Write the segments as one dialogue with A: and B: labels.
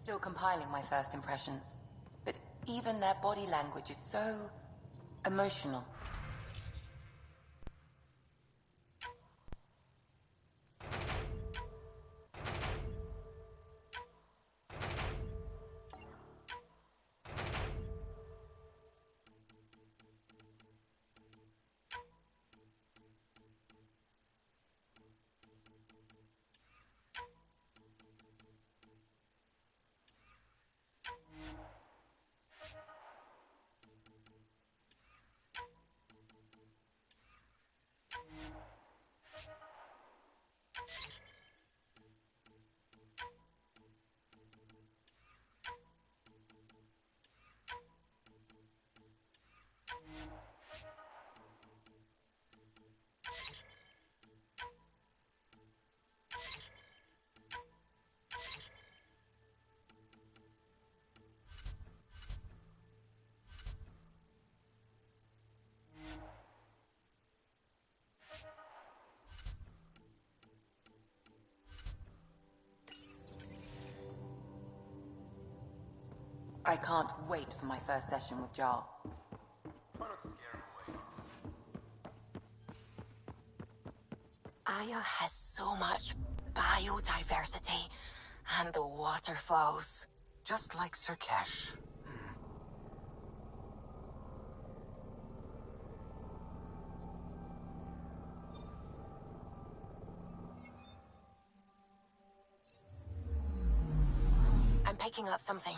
A: Still compiling my first impressions, but even their body language is so emotional. I can't wait for my first session with Jarl.
B: Try not to scare him away.
C: Aya has so much biodiversity, and the waterfalls.
D: Just like Sirkesh.
C: I'm picking up something.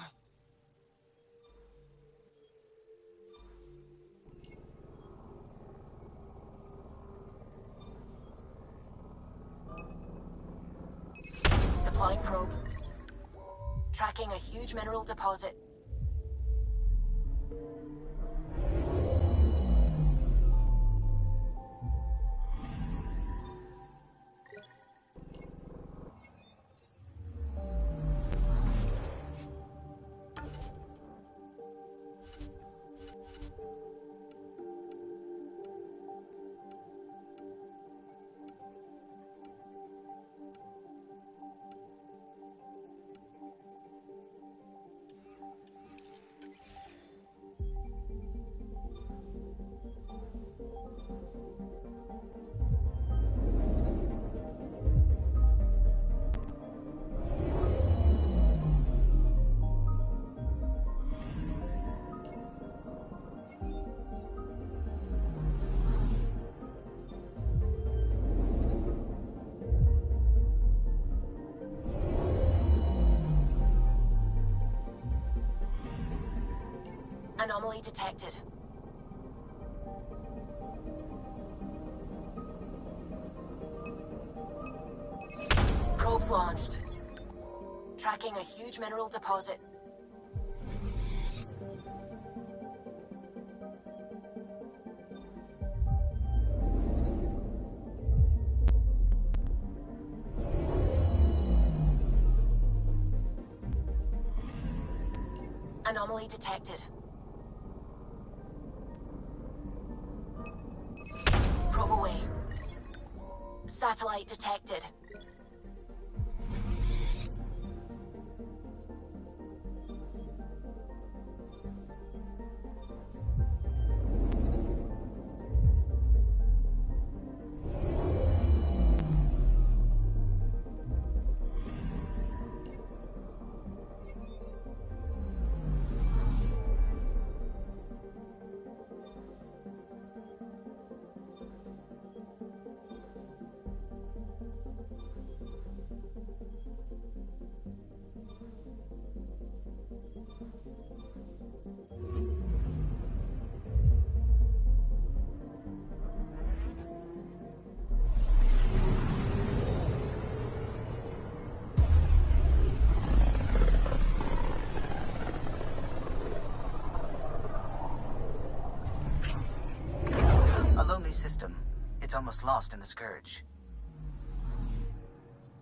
C: Deploying probe. Tracking a huge mineral deposit. Anomaly detected. Probes launched. Tracking a huge mineral deposit. Anomaly detected. Probe away. Satellite detected.
D: System. It's almost lost in the Scourge.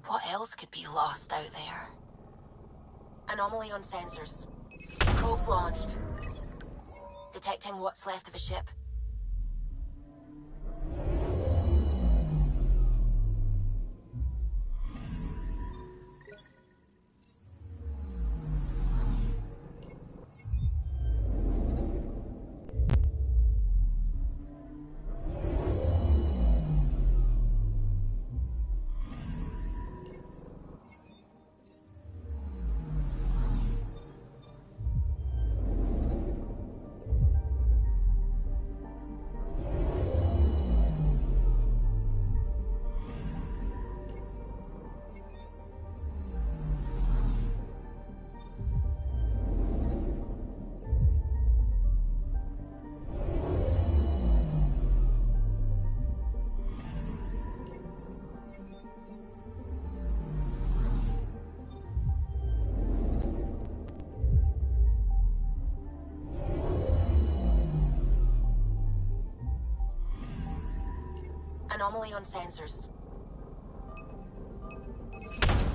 C: What else could be lost out there? Anomaly on sensors. Probes launched. Detecting what's left of a ship. Anomaly on sensors.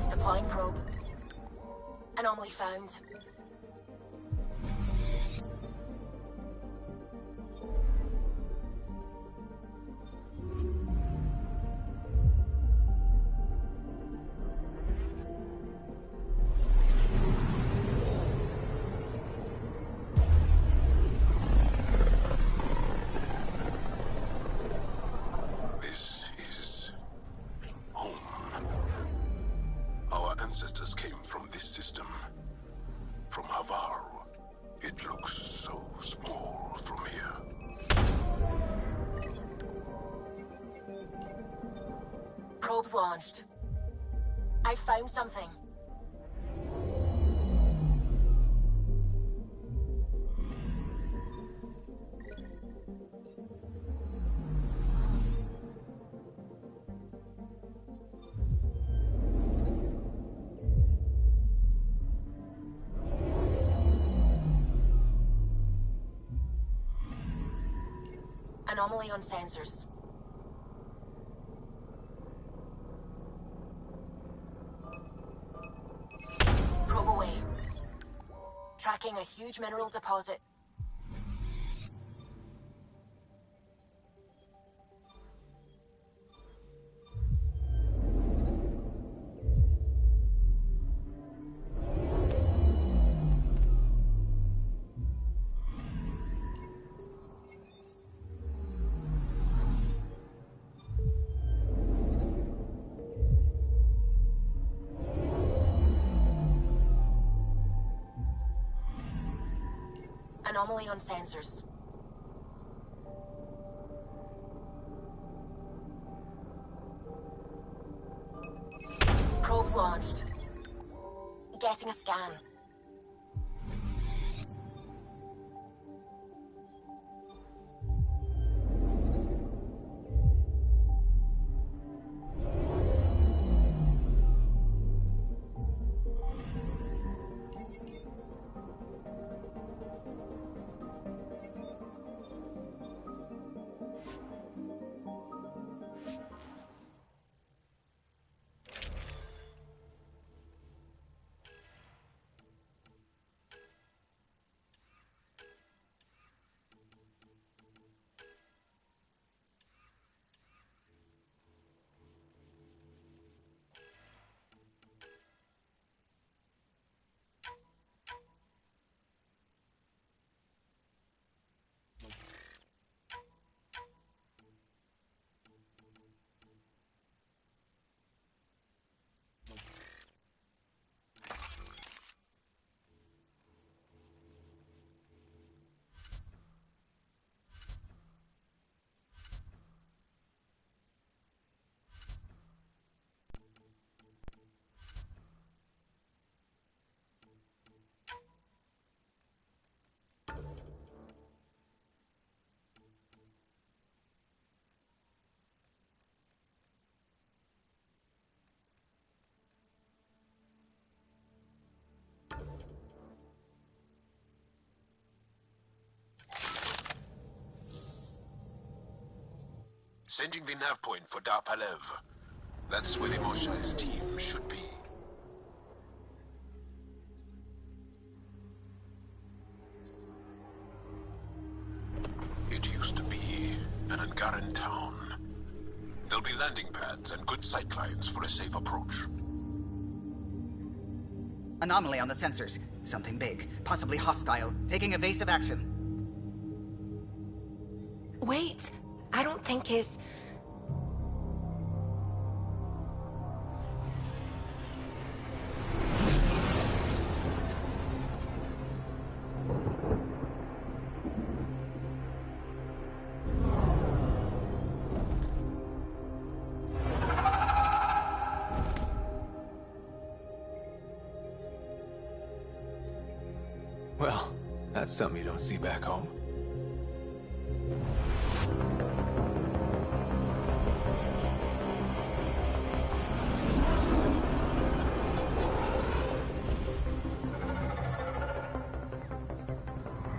C: Deploying probe. Anomaly found.
B: This is home. Our ancestors came from this system. From Havar. It looks so small from here.
C: Probe's launched. I found something. Anomaly on sensors. Probe away. Tracking a huge mineral deposit. Anomaly on sensors. Probe's launched. Getting a scan.
B: Sending the nav point for Darpalev. That's where the Mosha's team should be. It used to be an Angaran town. There'll be landing pads and good sightlines for a safe approach.
D: Anomaly on the sensors. Something big, possibly hostile, taking evasive action.
C: Wait, I don't think his...
E: Well, that's something you don't see back home.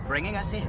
D: Bringing us in.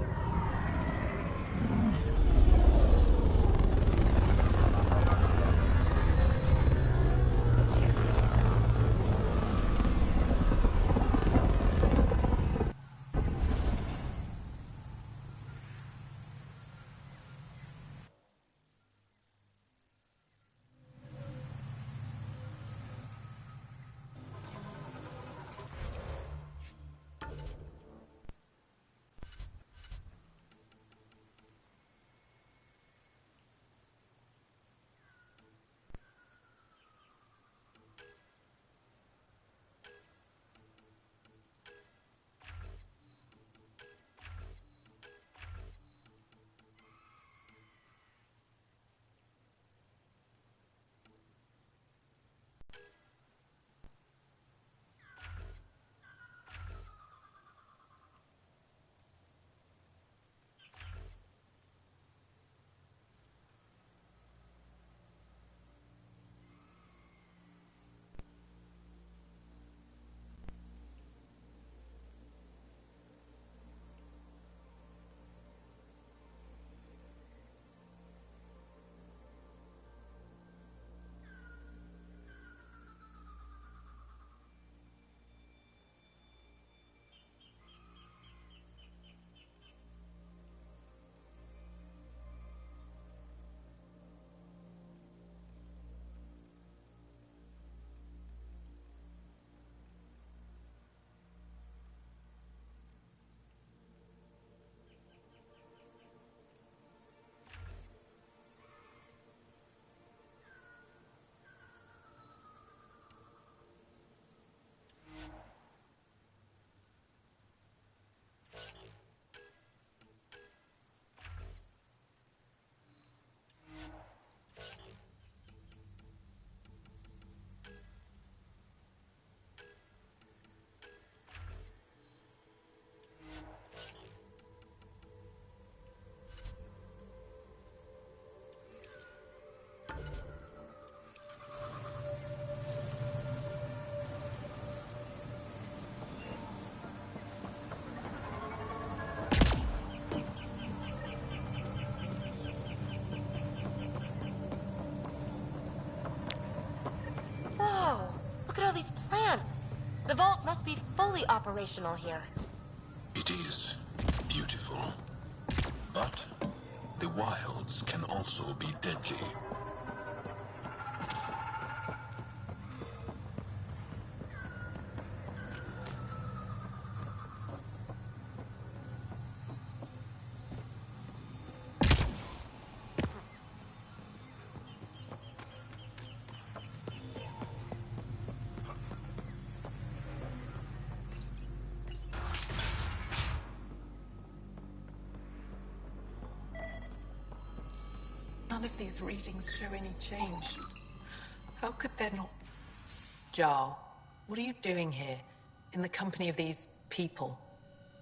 C: all these plants? The vault must be fully operational here.
B: It is beautiful. But the wilds can also be deadly.
F: None of these readings show any change. How could there not? Jarl, what are you doing here, in the company of these people?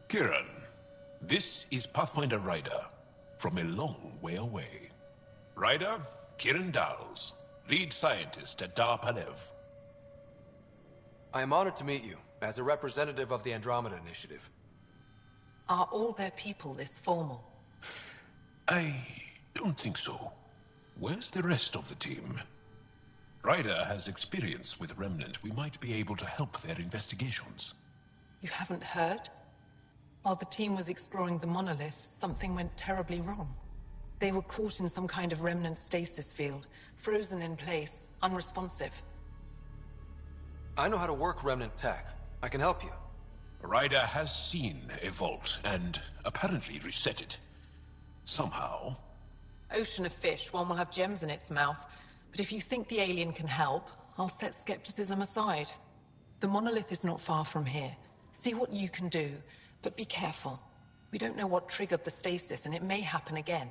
B: Kiran, this is Pathfinder Ryder, from a long way away. Ryder, Kiran Dals, lead scientist at Dar Palev.
E: I am honored to meet you, as a representative of the Andromeda Initiative.
F: Are all their people this formal?
B: I don't think so. Where's the rest of the team? Ryder has experience with Remnant. We might be able to help their investigations.
F: You haven't heard? While the team was exploring the monolith, something went terribly wrong. They were caught in some kind of remnant stasis field, frozen in place, unresponsive.
E: I know how to work Remnant tech. I can help you.
B: Ryder has seen a vault, and apparently reset it. Somehow.
F: Ocean of fish, one will have gems in its mouth. But if you think the alien can help, I'll set skepticism aside. The monolith is not far from here. See what you can do, but be careful. We don't know what triggered the stasis, and it may happen again.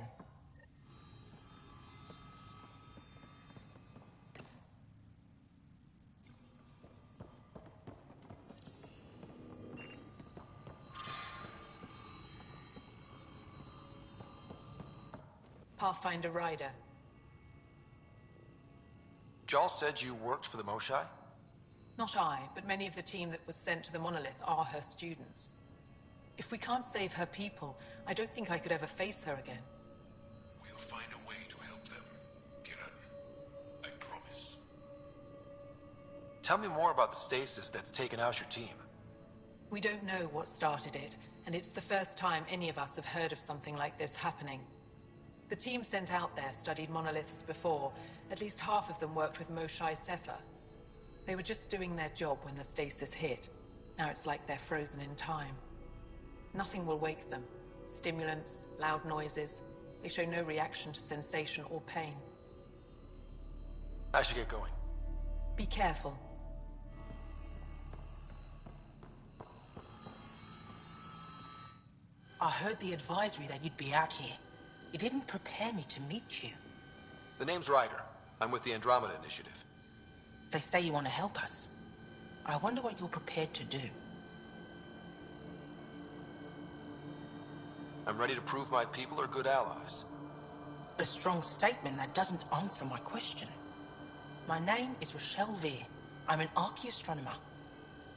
F: Pathfinder Ryder.
E: Jarl said you worked for the Moshai?
F: Not I, but many of the team that was sent to the monolith are her students. If we can't save her people, I don't think I could ever face her again.
B: We'll find a way to help them, Kiran. I promise.
E: Tell me more about the stasis that's taken out your team.
F: We don't know what started it, and it's the first time any of us have heard of something like this happening. The team sent out there studied monoliths before. At least half of them worked with Moshai Sefer. They were just doing their job when the stasis hit. Now it's like they're frozen in time. Nothing will wake them. Stimulants, loud noises. They show no reaction to sensation or pain.
E: I should get going.
F: Be careful.
G: I heard the advisory that you'd be out here. It didn't prepare me to meet you.
E: The name's Ryder. I'm with the Andromeda Initiative.
G: They say you want to help us. I wonder what you're prepared to do.
E: I'm ready to prove my people are good allies.
G: A strong statement that doesn't answer my question. My name is Rochelle Veer. I'm an archaeoastronomer.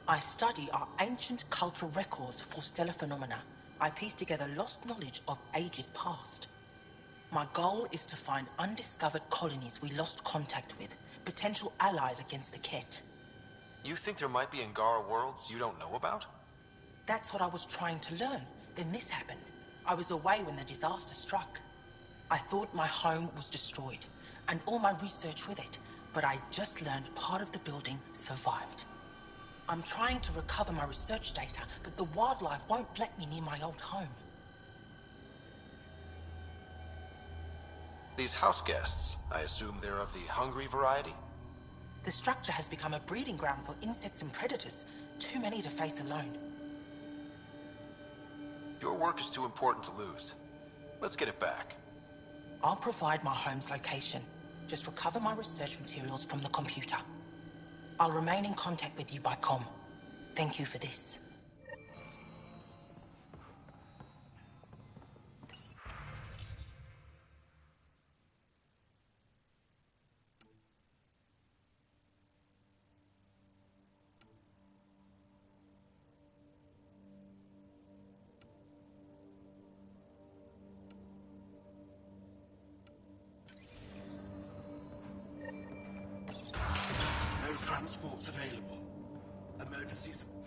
G: I study our ancient cultural records for stellar phenomena. I piece together lost knowledge of ages past. My goal is to find undiscovered colonies we lost contact with, potential allies against the Ket.
E: You think there might be Angara worlds you don't know about?
G: That's what I was trying to learn. Then this happened. I was away when the disaster struck. I thought my home was destroyed, and all my research with it, but I just learned part of the building survived. I'm trying to recover my research data, but the wildlife won't let me near my old home.
E: These house guests, I assume they're of the hungry variety?
G: The structure has become a breeding ground for insects and predators, too many to face alone.
E: Your work is too important to lose. Let's get it back.
G: I'll provide my home's location. Just recover my research materials from the computer. I'll remain in contact with you by comm. Thank you for this.
H: transports available. Emergency support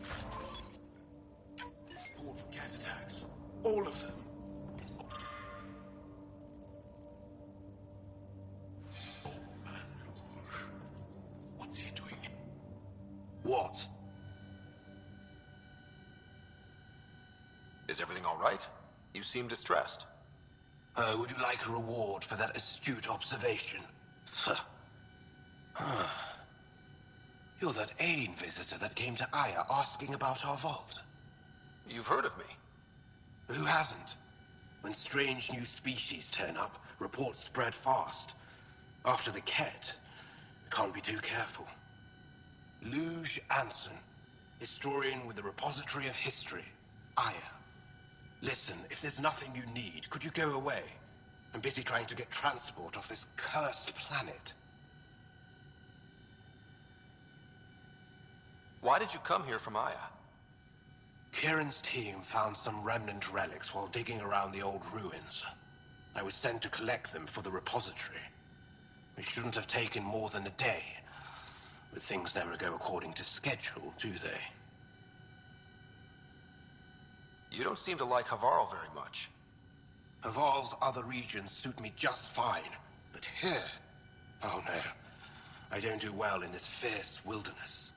H: for cat attacks. All of them.
B: What's he doing?
H: What?
E: Is everything all right? You seem distressed.
H: Would you like a reward for that astute observation? You're that alien visitor that came to Aya asking about our vault.
E: You've heard of me.
H: Who hasn't? When strange new species turn up, reports spread fast. After the Ket, can't be too careful. Luge Anson, historian with the Repository of History, Aya. Listen, if there's nothing you need, could you go away? I'm busy trying to get transport off this cursed planet.
E: Why did you come here from Aya?
H: Kieran's team found some remnant relics while digging around the old ruins. I was sent to collect them for the repository. It shouldn't have taken more than a day. But things never go according to schedule, do they?
E: You don't seem to like Havarl very much.
H: Havarl's other regions suit me just fine. But here... oh no. I don't do well in this fierce wilderness.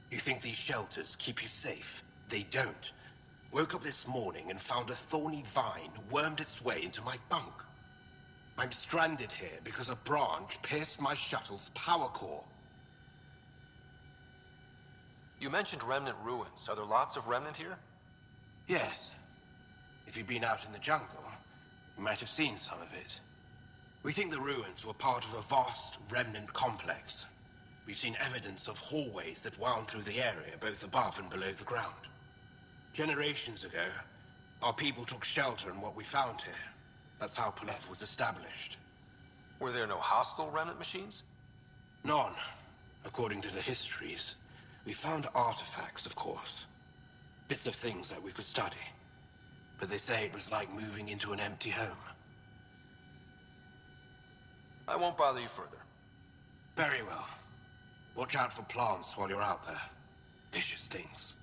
H: You think these shelters keep you safe? They don't. Woke up this morning and found a thorny vine wormed its way into my bunk. I'm stranded here because a branch pierced my shuttle's power core.
E: You mentioned remnant ruins. Are there lots of remnant here?
H: Yes. If you've been out in the jungle, you might have seen some of it. We think the ruins were part of a vast remnant complex. We've seen evidence of hallways that wound through the area, both above and below the ground. Generations ago, our people took shelter in what we found here. That's how Palev was established.
E: Were there no hostile remnant machines?
H: None, according to the histories. We found artifacts, of course. Bits of things that we could study. But they say it was like moving into an empty home.
E: I won't bother you further.
H: Very well. Watch out for plants while you're out there. Vicious things.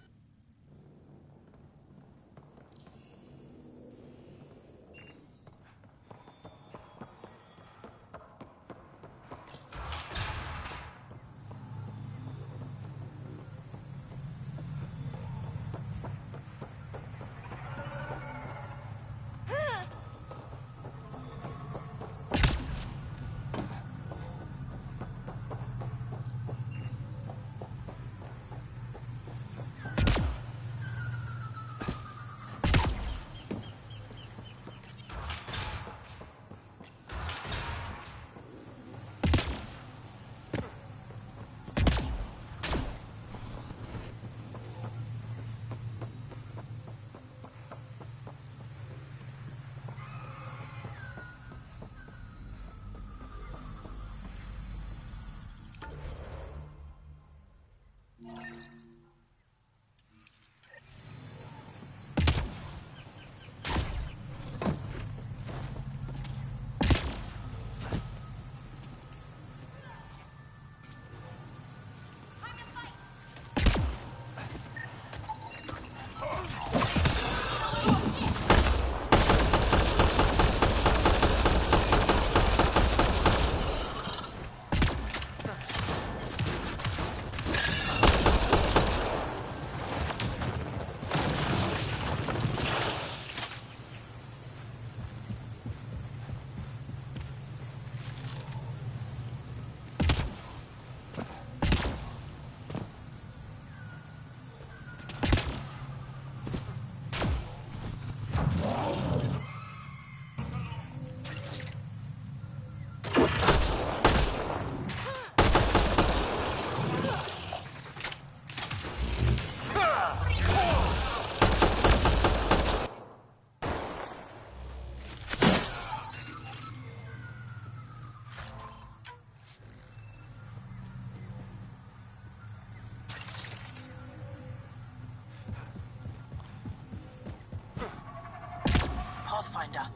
G: Pathfinder,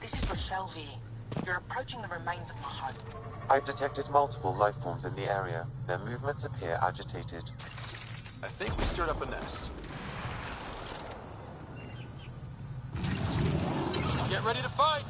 G: this is Rochelle V. You're approaching the remains of my home.
I: I've detected multiple life forms in the area. Their movements appear agitated.
E: I think we stirred up a nest. Get ready to fight!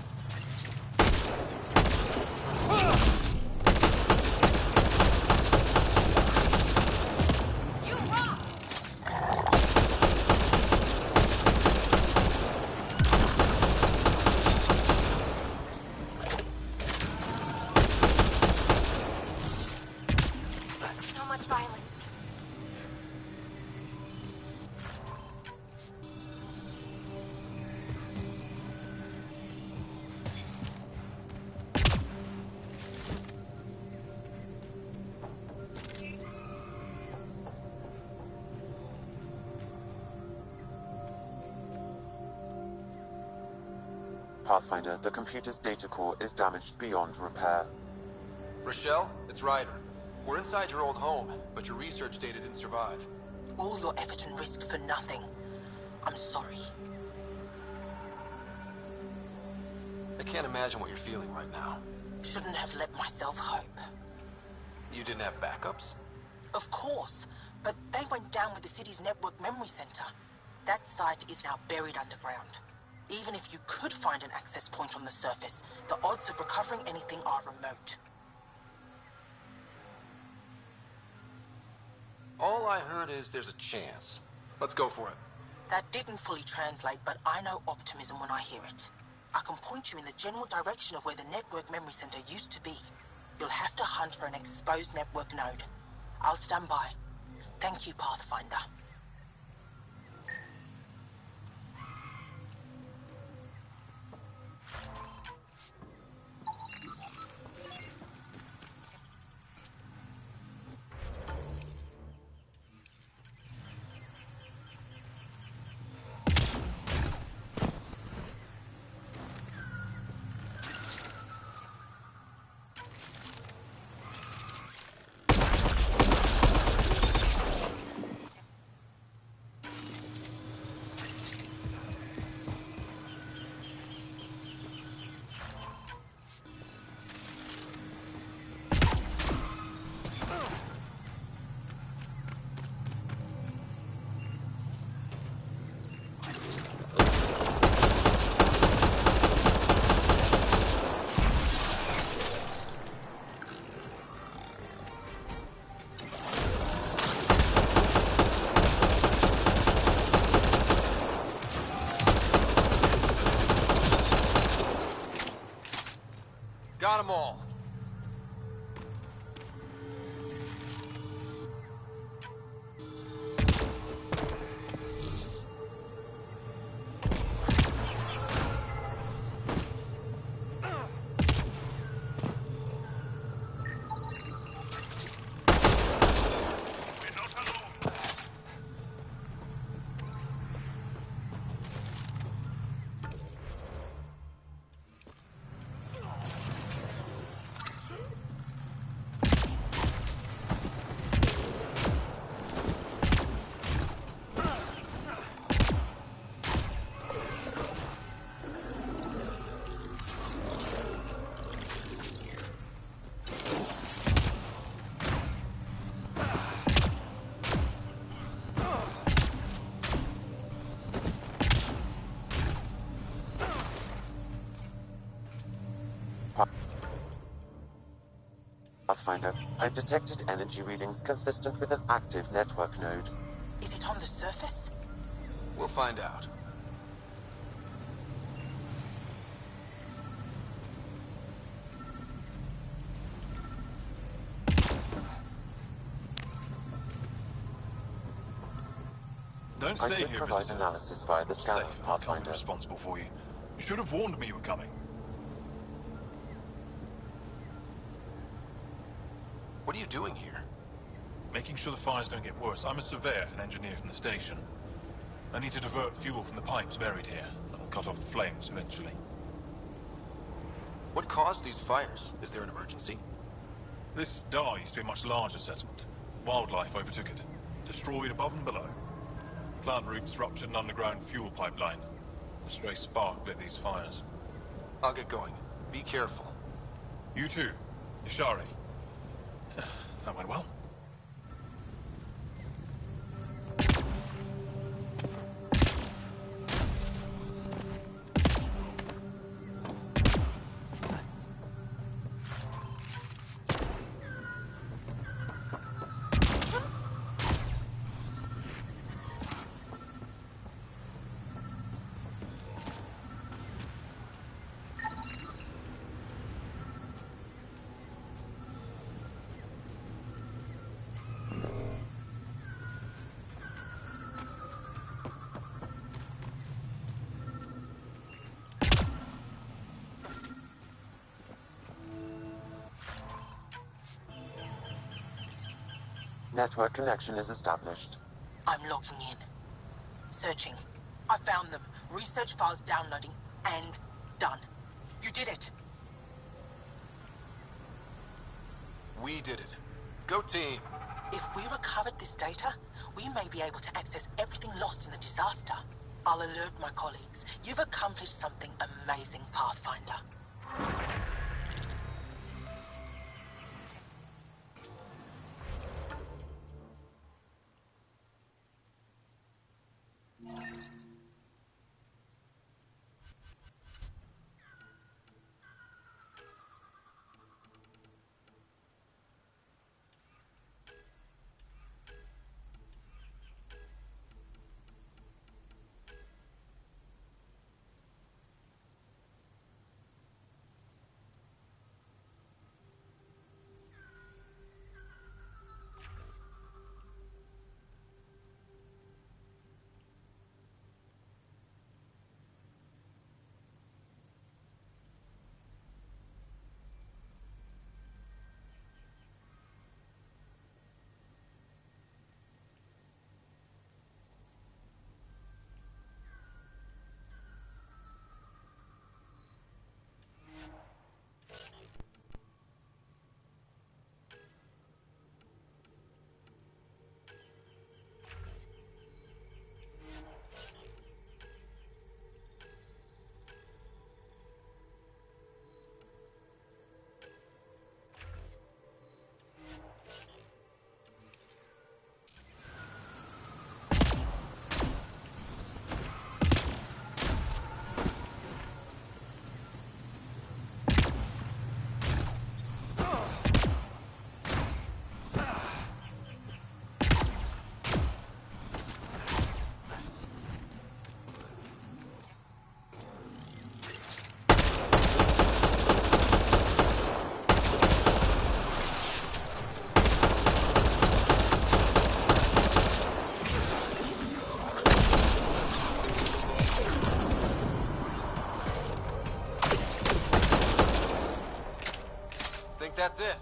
C: So much violence.
I: Pathfinder, the computer's data core is damaged beyond repair.
E: Rochelle, it's Ryder. We're inside your old home, but your research data didn't survive.
G: All your effort and risk for nothing. I'm sorry.
E: I can't imagine what you're feeling right now.
G: Shouldn't have let myself hope.
E: You didn't have backups?
G: Of course, but they went down with the city's network memory center. That site is now buried underground. Even if you could find an access point on the surface, the odds of recovering anything are remote.
E: All I heard is there's a chance. Let's go for it.
G: That didn't fully translate, but I know optimism when I hear it. I can point you in the general direction of where the network memory center used to be. You'll have to hunt for an exposed network node. I'll stand by. Thank you, Pathfinder.
E: Got them all.
I: Pathfinder, I've detected energy readings consistent with an active network node.
G: Is it on the surface?
E: We'll find out.
J: Don't
I: I
J: stay
I: could
J: here,
I: provide
J: visitor.
I: analysis via the scanner,
J: Safe, and I can't be
I: Pathfinder.
J: responsible for you. You should have warned me you were coming.
E: What are you doing here?
J: Making sure the fires don't get worse. I'm a surveyor and engineer from the station. I need to divert fuel from the pipes buried here. That'll cut off the flames eventually.
E: What caused these fires? Is there an emergency?
J: This Dar used to be a much larger settlement. Wildlife overtook it. Destroyed above and below. Plant roots ruptured an underground fuel pipeline. A stray spark lit these fires.
E: I'll get going. Be careful.
J: You too. Ishari. That went well.
I: Network connection is established.
G: I'm logging in. Searching. I found them. Research files downloading. And done. You did it.
E: We did it. Go team.
G: If we recovered this data, we may be able to access everything lost in the disaster. I'll alert my colleagues. You've accomplished something amazing, Pathfinder.
E: That's it.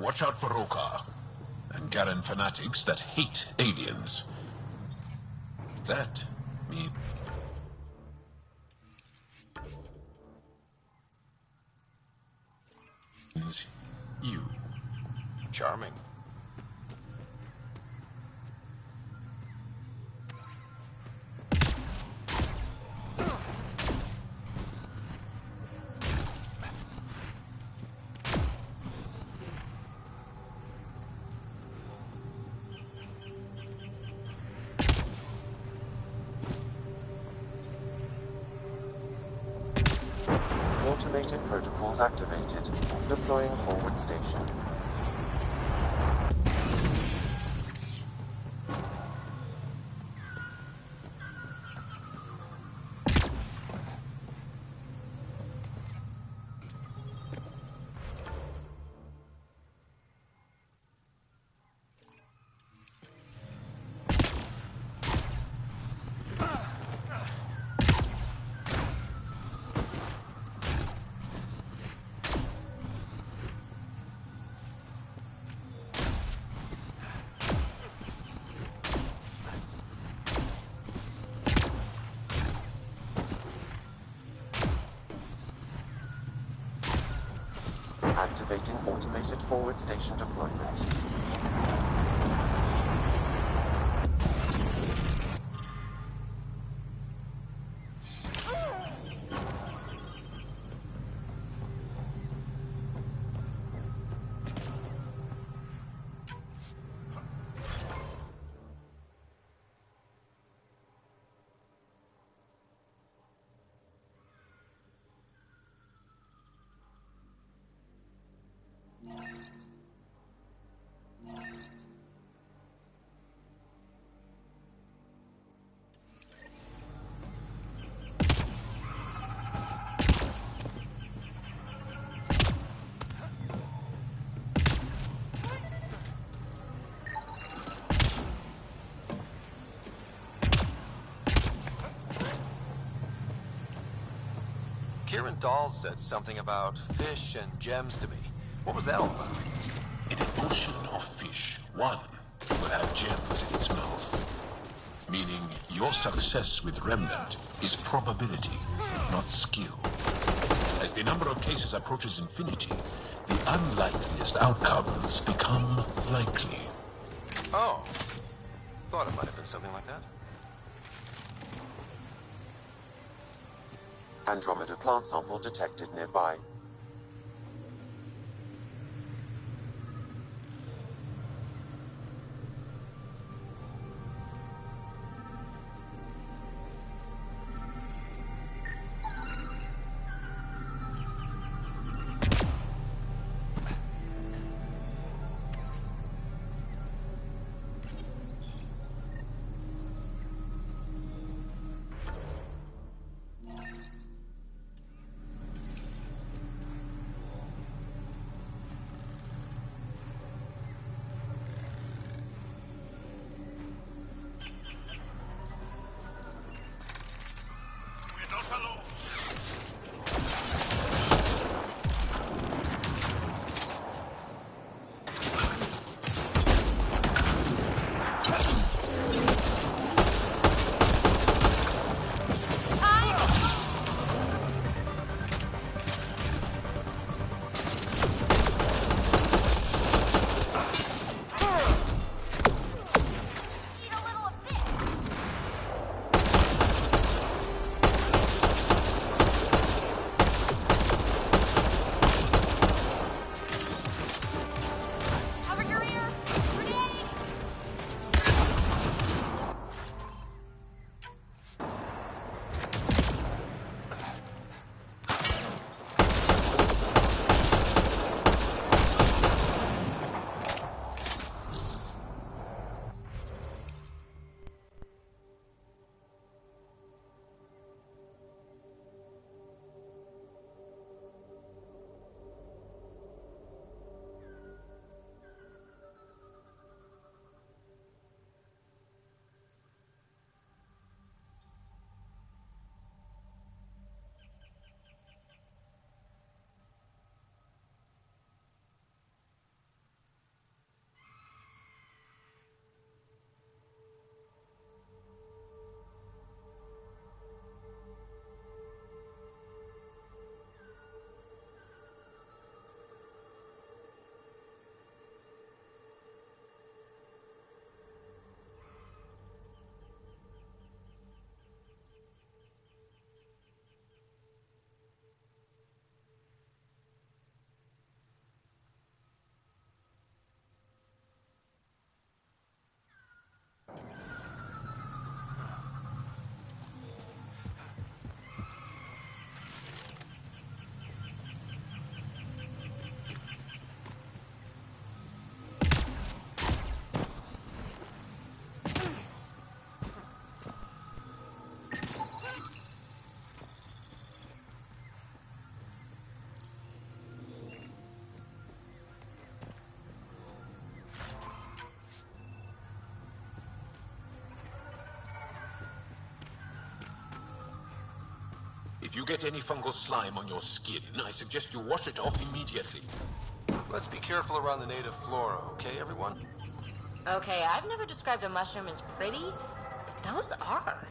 B: Watch out for Roka and Garen fanatics that hate aliens. That means you.
E: Charming.
I: Automated protocols activated. Deploying forward station. Activating automated forward station deployment.
E: Kieran Dahl said something about fish and gems to me. What was that all about?
B: In an ocean of fish, one will have gems in its mouth. Meaning your success with Remnant is probability, not skill. As the number of cases approaches infinity, the unlikeliest outcomes become likely.
E: Oh. Thought it might have been something like that.
I: Andromeda plant sample detected nearby.
B: If you get any fungal slime on your skin, I suggest you wash it off immediately.
E: Let's be careful around the native flora, okay, everyone?
C: Okay, I've never described a mushroom as pretty, but those are.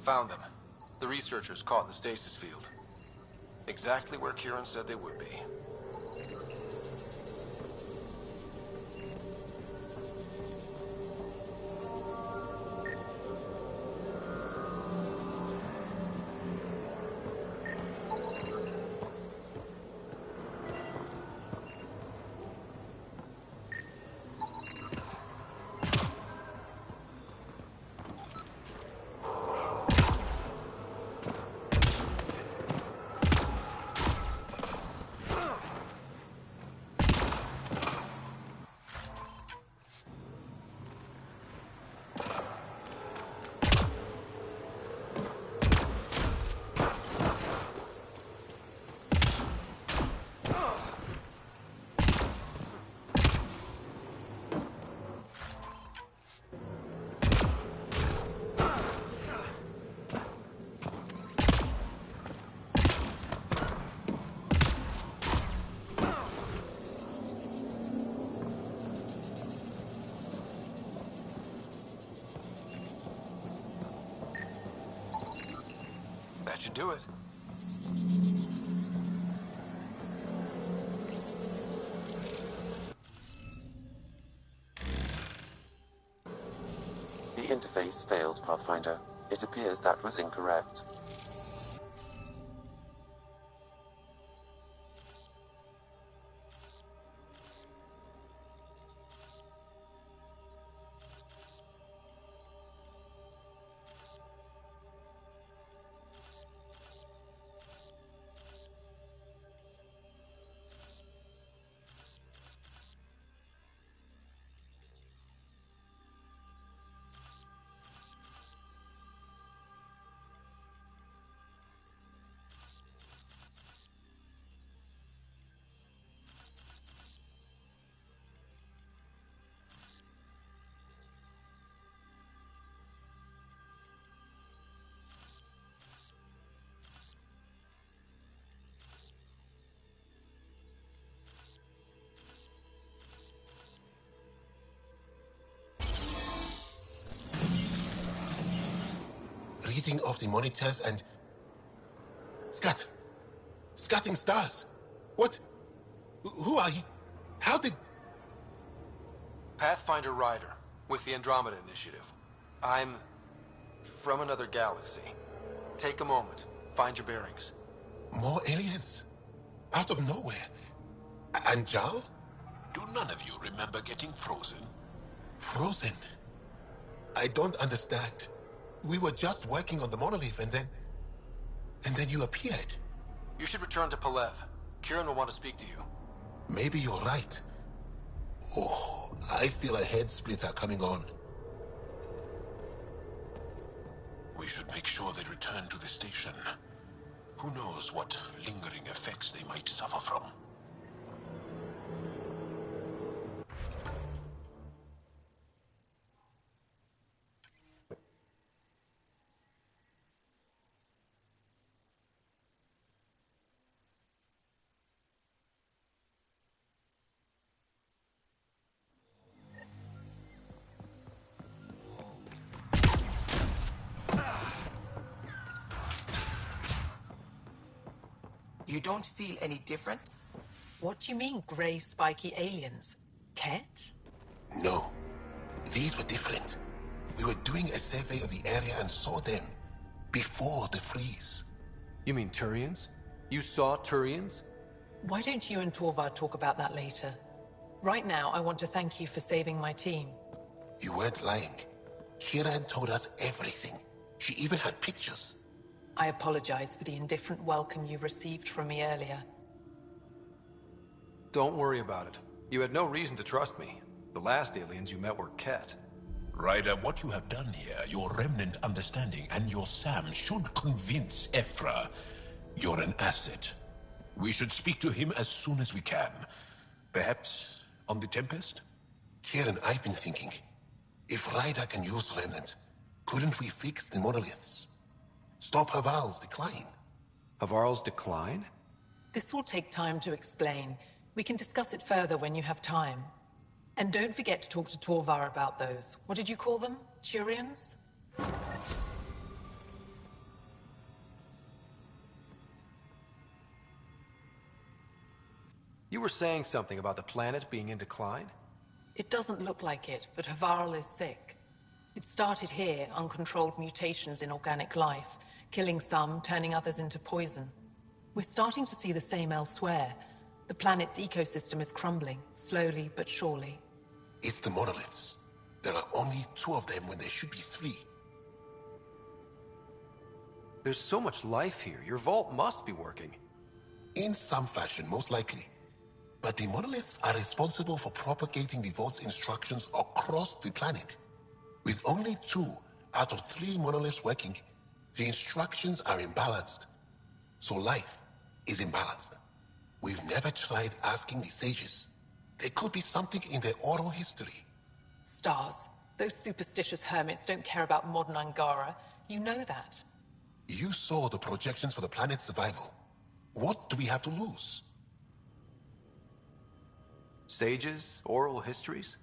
E: Found them. The researchers caught in the stasis field. Exactly where Kieran said they would be. That should do it.
I: The interface failed, Pathfinder. It appears that was incorrect.
B: Reading of the monitors and... Scatting stars. What? Who are you? How did...
E: Pathfinder Ryder, with the Andromeda Initiative. I'm from another galaxy. Take a moment. Find your bearings.
B: More aliens? Out of nowhere? And Jal?
K: Do none of you remember getting frozen?
B: Frozen? I don't understand. We were just working on the monolith and then you appeared.
E: You should return to Palev. Kieran will want to speak to you.
B: Maybe you're right. Oh, I feel a head splitter coming on.
K: We should make sure they return to the station. Who knows what lingering effects they might suffer from.
G: You don't feel any different?
F: What do you mean, grey, spiky aliens? Ket?
B: No. These were different. We were doing a survey of the area and saw them. Before the freeze.
E: You mean Turians? You saw Turians?
F: Why don't you and Torvar talk about that later? Right now, I want to thank you for saving my team.
B: You weren't lying. Kieran told us everything. She even had pictures.
F: I apologize for the indifferent welcome you received from me earlier.
E: Don't worry about it. You had no reason to trust me. The last aliens you met were Ket.
K: Ryder, what you have done here, your remnant understanding and your SAM should convince Ephra you're an asset. We should speak to him as soon as we can. Perhaps on the Tempest?
B: Kieran, I've been thinking. If Ryder can use remnants, couldn't we fix the monoliths? Stop Haval's decline.
E: Havarl's decline?
F: This will take time to explain. We can discuss it further when you have time. And don't forget to talk to Torvar about those. What did you call them? Turians?
E: You were saying something about the planet being in decline?
F: It doesn't look like it, but Havarl is sick. It started here, uncontrolled mutations in organic life, killing some, turning others into poison. We're starting to see the same elsewhere. The planet's ecosystem is crumbling, slowly but surely.
K: It's the monoliths. There are only 2 of them when there should be 3.
E: There's so much life here. Your vault must be working.
K: In some fashion, most likely. But the monoliths are responsible for propagating the vault's instructions across the planet. With only 2 out of 3 monoliths working, the instructions are imbalanced. So life is imbalanced. We've never tried asking the sages. There could be something in their oral history.
F: Stars. Those superstitious hermits don't care about modern Angara. You know that.
K: You saw the projections for the planet's survival. What do we have to lose?
E: Sages? Oral histories?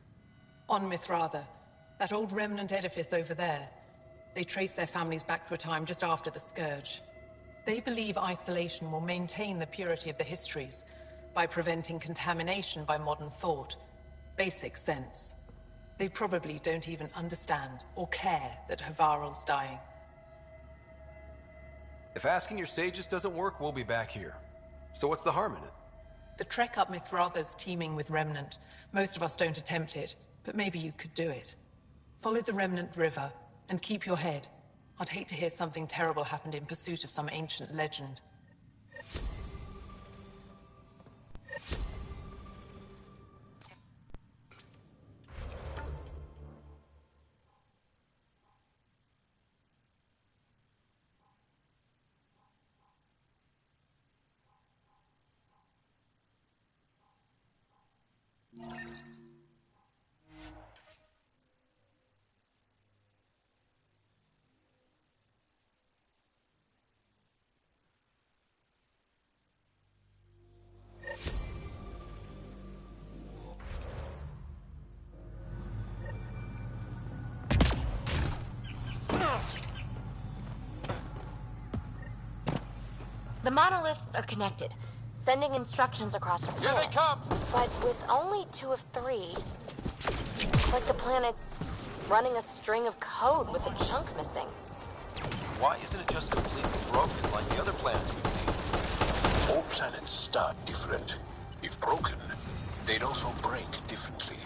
F: On Mithratha. That old remnant edifice over there. They trace their families back to a time just after the Scourge. They believe isolation will maintain the purity of the histories by preventing contamination by modern thought. Basic sense. They probably don't even understand or care that Havarl's dying.
E: If asking your sages doesn't work, we'll be back here. So what's the harm in it?
F: The trek up Mithratha's teeming with Remnant. Most of us don't attempt it, but maybe you could do it. Follow the Remnant River, and keep your head. I'd hate to hear something terrible happened in pursuit of some ancient legend.
C: The monoliths are connected, sending instructions across the planet.
E: Here they come!
C: But with only 2 of 3, it's like the planet's running a string of code with a chunk missing.
E: Why isn't it just completely broken like the other planets we've seen?
K: All planets start different. If broken, they'd also break differently.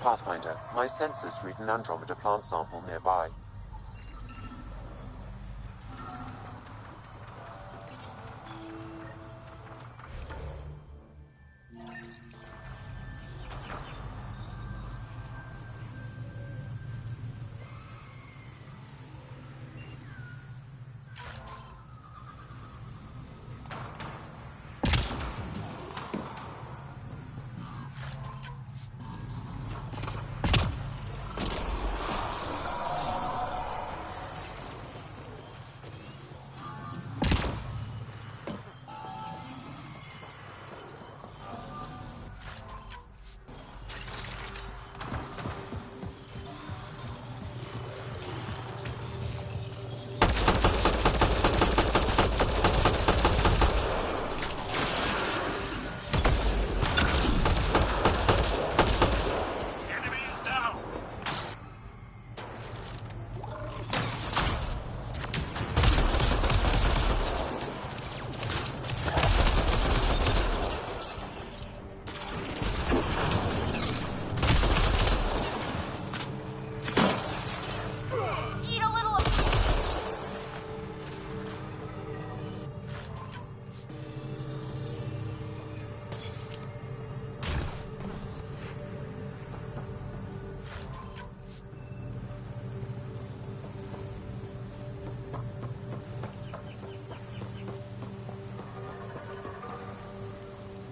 I: Pathfinder, my sensors read an Andromeda plant sample nearby.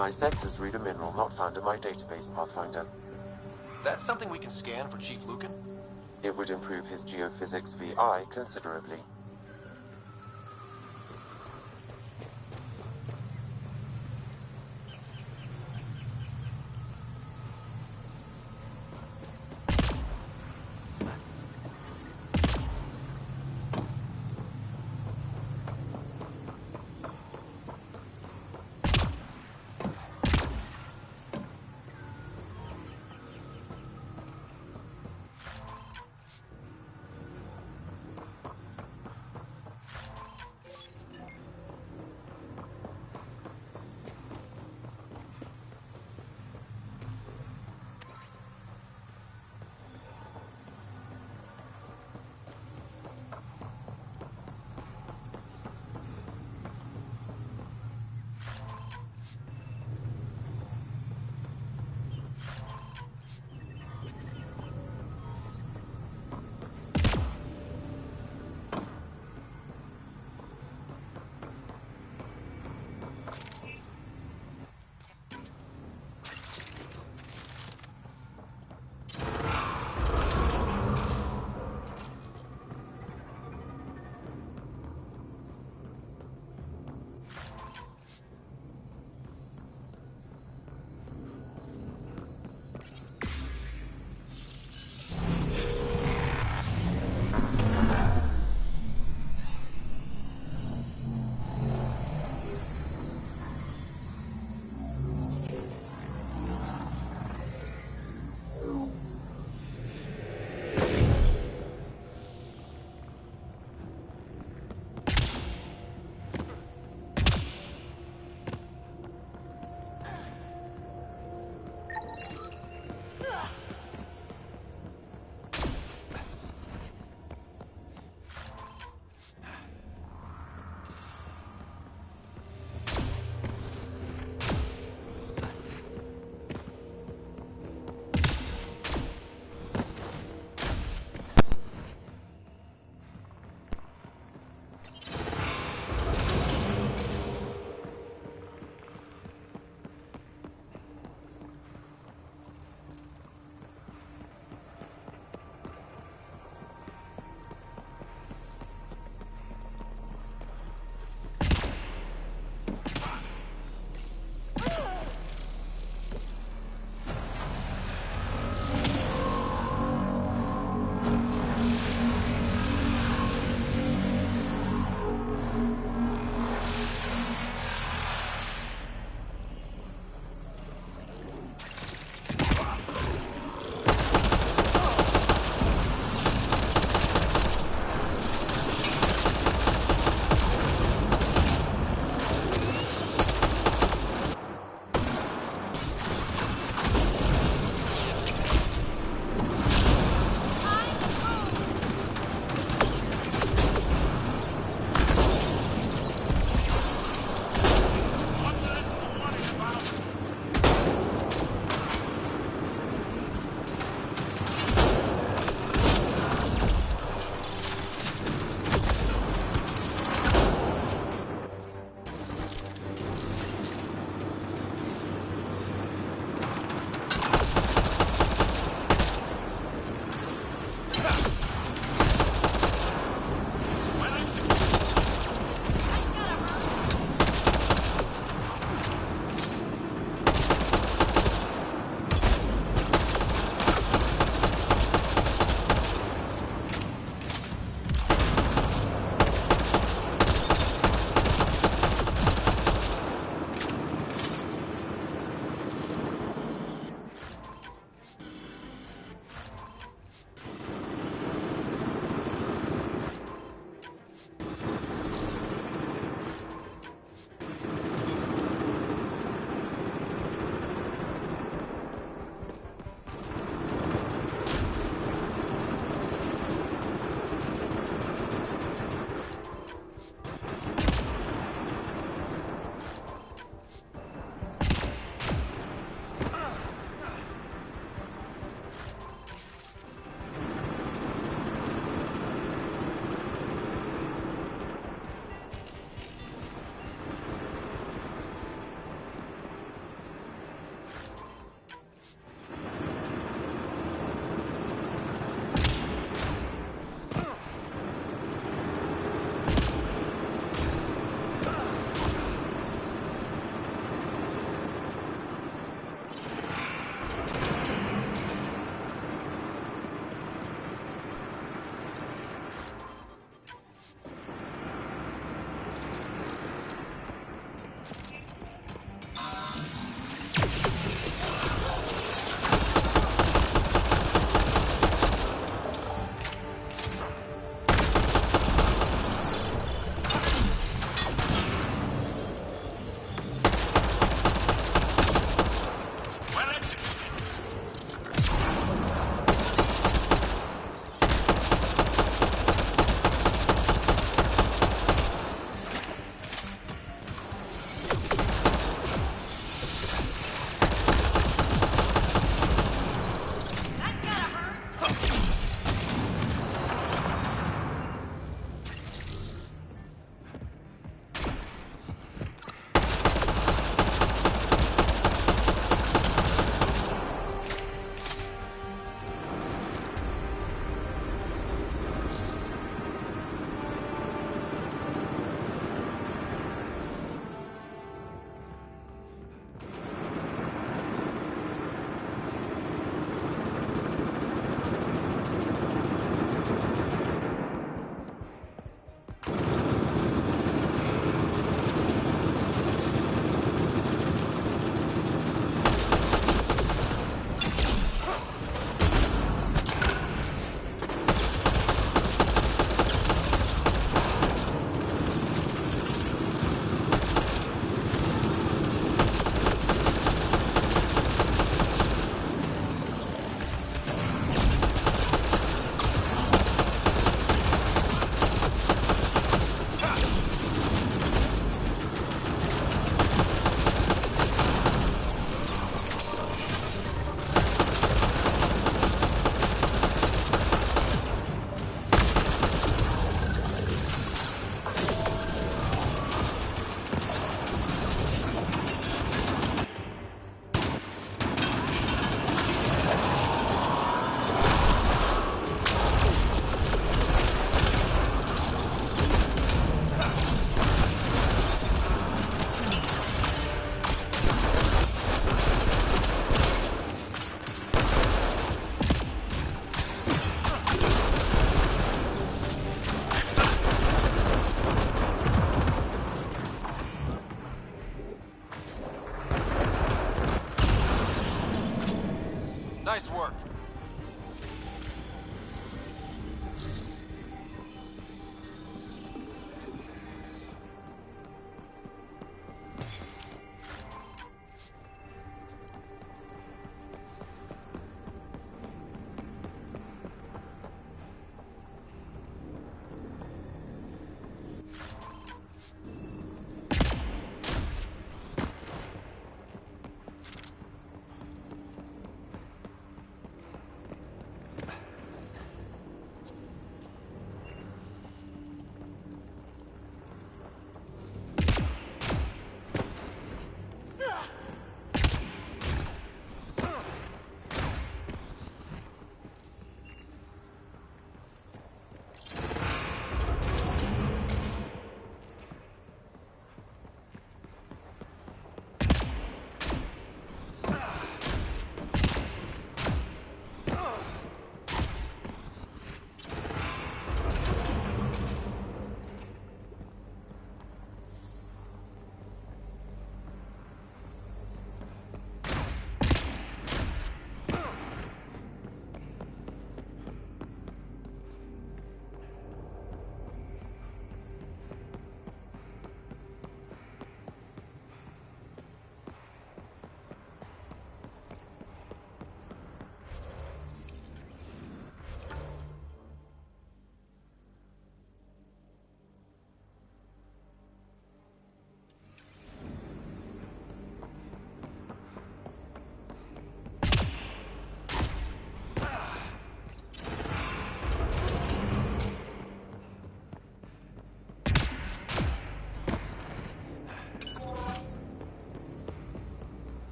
I: My sensors read a mineral not found in my database, Pathfinder.
E: That's something we can scan for Chief Lucan?
I: It would improve his geophysics VI considerably.
E: work.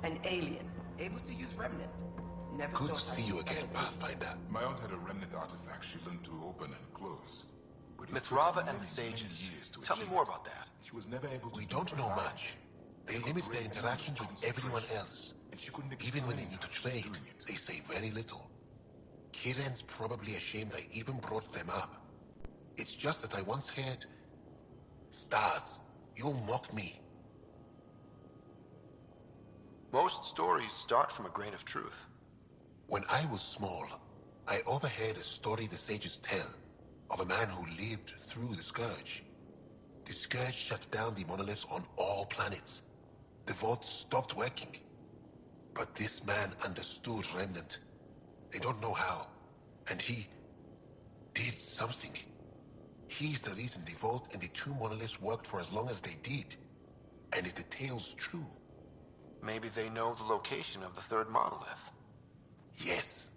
L: An alien, able to use Remnant. Never
K: Good to
L: thought
K: see
L: I'd
K: you again,
L: study
K: Pathfinder.
J: My aunt had a remnant artifact she learned to open and close. But it took
E: Mithrava
J: many,
E: and the
J: many
E: Sages.
J: years to
E: Tell me
J: achieve
E: more
J: it.
E: about that.
J: She was never able to
K: We
J: do
K: don't
J: it
K: know
J: without
K: much. They
J: Took
K: limit
J: great
K: their interactions with
J: mental
K: everyone
J: concentration,
K: else.
J: and she couldn't
K: Even when they
J: explain
K: need to
J: how she was
K: trade,
J: doing it.
K: they say very little. Kiran's probably ashamed I even brought them up. It's just that I once heard... Stars, you'll mock me.
E: Most stories start from a grain of truth.
K: When I was small, I overheard a story the sages tell of a man who lived through the Scourge. The Scourge shut down the monoliths on all planets. The vaults stopped working. But this man understood Remnant. They don't know how. And he did something. He's the reason the vault and the two monoliths worked for as long as they did. And if the tale's true...
E: Maybe they know the location of the third monolith.
K: Yes.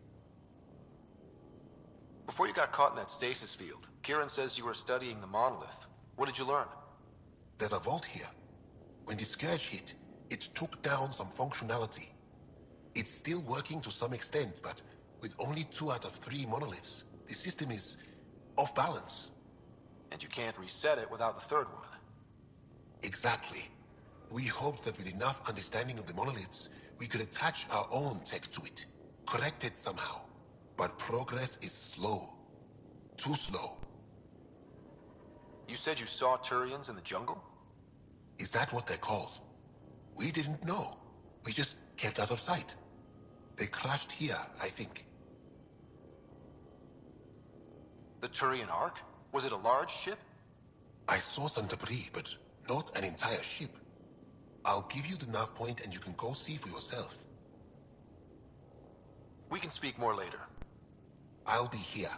E: Before you got caught in that stasis field, Kiran says you were studying the monolith. What did you learn?
K: There's a vault here. When the Scourge hit, it took down some functionality. It's still working to some extent, but with only 2 out of 3 monoliths, the system is off balance.
E: And you can't reset it without the third one.
K: Exactly. We hoped that with enough understanding of the monoliths, we could attach our own tech to it, correct it somehow. But progress is slow. Too slow.
E: You said you saw Turians in the jungle?
K: Is that what they're called? We didn't know. We just kept out of sight. They crashed here, I think.
E: The Turian Ark? Was it a large ship?
K: I saw some debris, but not an entire ship. I'll give you the nav point and you can go see for yourself.
E: We can speak more later.
K: I'll be here.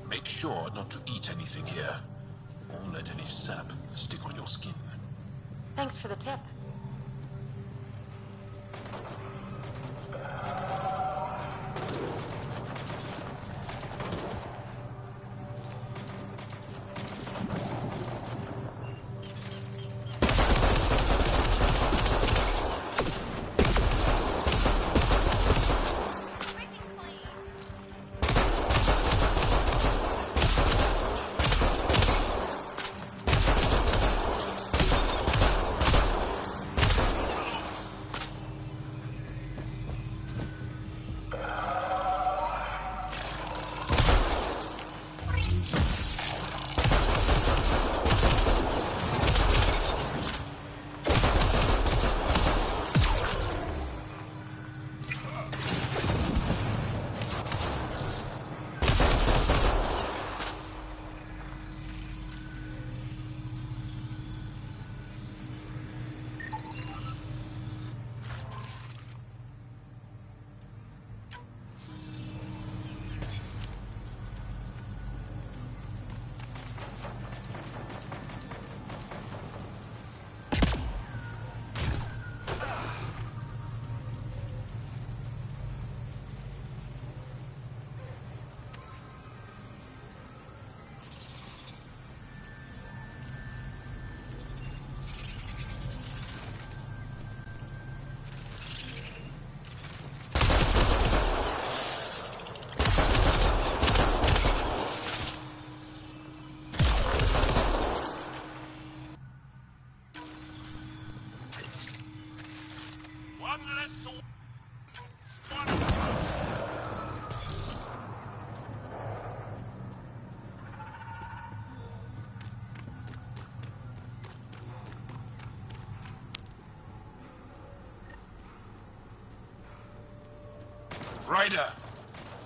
B: Make sure not to eat anything here. Or let any sap stick on your skin.
C: Thanks for the tip.
M: One less to one.
B: Ryder!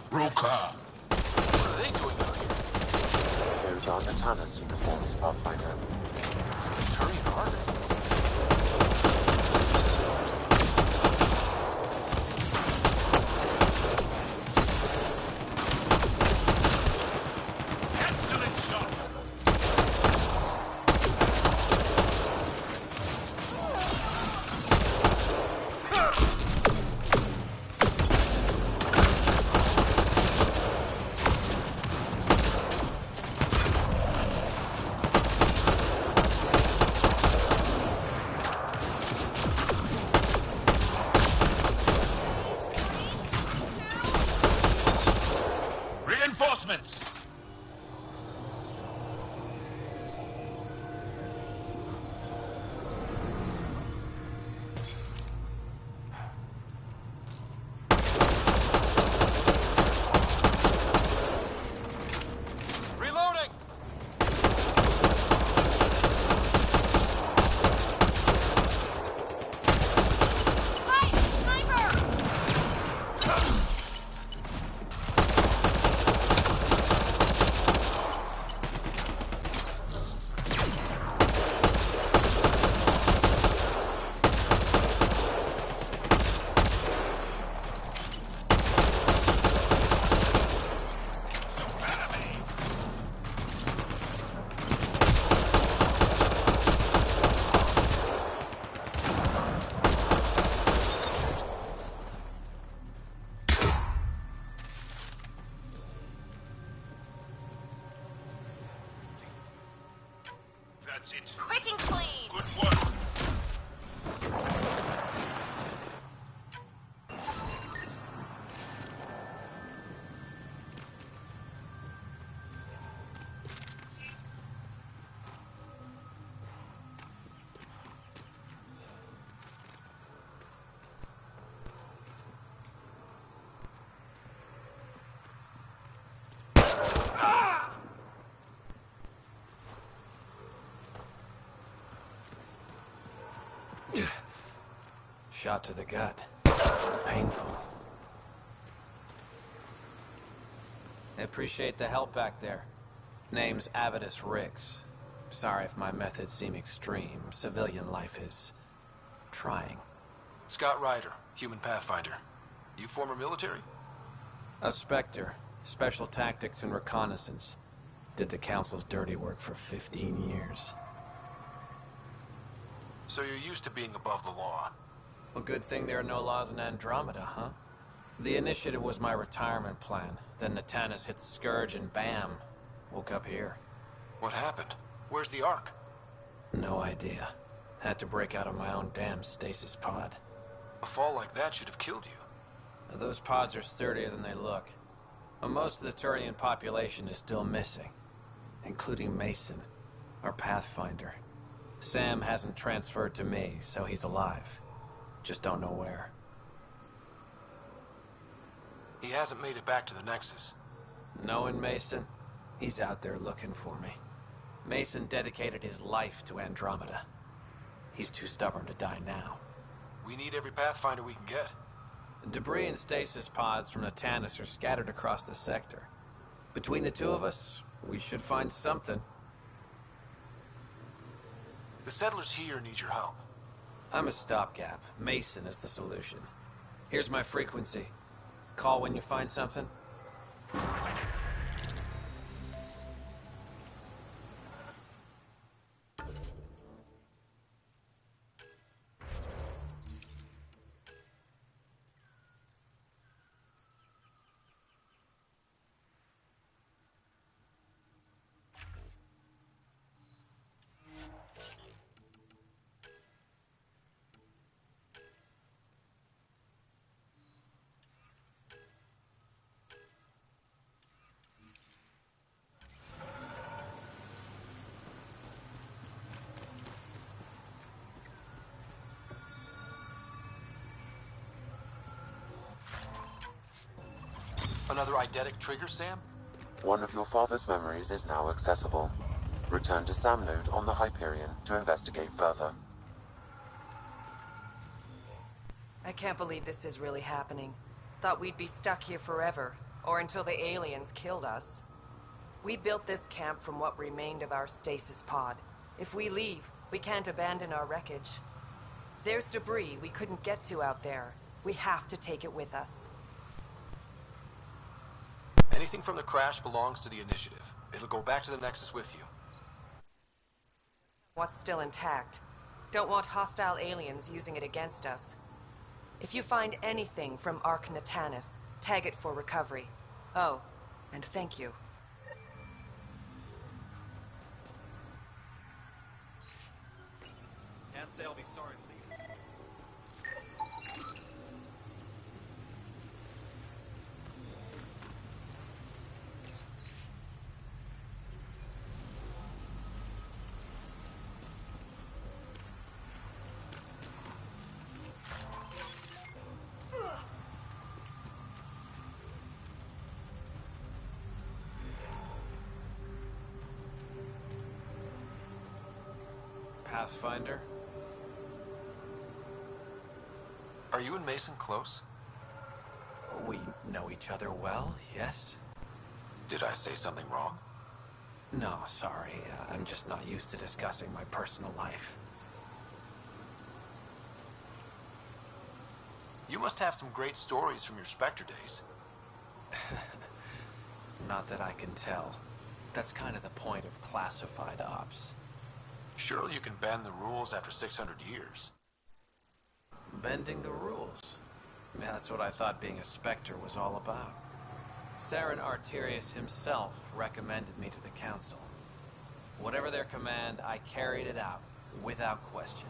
B: Roka!
E: What are they doing out here?
I: Those are Natanus uniforms, Pathfinder.
E: Turian Ark?
B: Reinforcements!
E: Reloading!
B: That's it.
C: Quick and clean!
B: Good work.
E: Shot to the gut. Painful. I appreciate the help back there. Name's Avidus Rix. Sorry if my methods seem extreme. Civilian life is trying. Scott Ryder, human pathfinder. You former military? A Spectre. Special tactics and reconnaissance. Did the Council's dirty work for 15 years. So you're used to being above the law. Well, good thing there are no laws in Andromeda, huh? The initiative was my retirement plan. Then Natanus hit the Scourge and bam, woke up here. What happened? Where's the Ark? No idea. Had to break out of my own damn stasis pod. A fall like that should have killed you. Those pods are sturdier than they look. But most of the Turian population is still missing, including Mason, our pathfinder. Sam hasn't transferred to me, so he's alive. Just don't know where. He hasn't made it back to the Nexus. Knowing Mason, he's out there looking for me. Mason dedicated his life to Andromeda. He's too stubborn to die now. We need every Pathfinder we can get. Debris and stasis pods from Natanus are scattered across the sector. Between the two of us, we should find something. The settlers here need your help. I'm a stopgap. Mason is the solution. Here's my frequency. Call when you find something. Another eidetic trigger, Sam?
I: One of your father's memories is now accessible. Return to Sam Node on the Hyperion to investigate further.
A: I can't believe this is really happening.
M: Thought we'd be stuck here forever, or until the aliens killed us. We built this camp from what remained of our stasis pod. If we leave, we can't abandon our wreckage. There's debris we couldn't get to out there. We have to take it with us.
E: Anything from the crash belongs to the Initiative. It'll go back to the Nexus with you.
M: What's still intact? Don't want hostile aliens using it against us. If you find anything from Ark Natanus, tag it for recovery. Oh, and thank you.
E: Can't say I'll be sorry to leave. Pathfinder? Are you and Mason close? We know each other well, yes? Did I say something wrong? No, sorry. I'm just not used to discussing my personal life. You must have some great stories from your Spectre days. Not that I can tell. That's kind of the point of classified ops. Surely you can bend the rules after 600 years. Bending the rules? Yeah, that's what I thought being a Spectre was all about. Saren Arterius himself recommended me to the Council. Whatever their command, I carried it out, without question.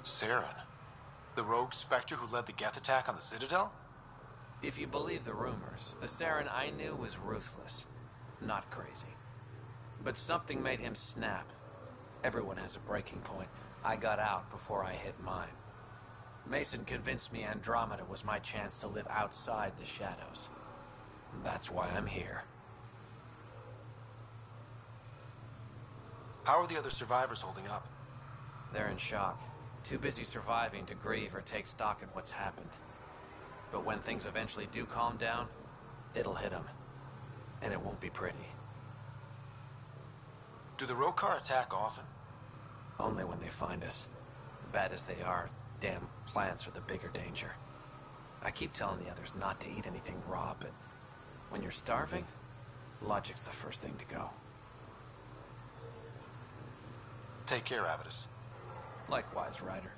E: Saren? The rogue Spectre who led the Geth attack on the Citadel? If you believe the rumors, the Saren I knew was ruthless, not crazy. But something made him snap. Everyone has a breaking point. I got out before I hit mine. Mason convinced me Andromeda was my chance to live outside the shadows. That's why I'm here. How are the other survivors holding up? They're in shock. Too busy surviving to grieve or take stock in what's happened. But when things eventually do calm down, it'll hit them. And it won't be pretty. Do the Rokar attack often? Only when they find us. Bad as they are, damn plants are the bigger danger. I keep telling the others not to eat anything raw, but when you're starving, logic's the first thing to go. Take care, Avidus. Likewise, Ryder.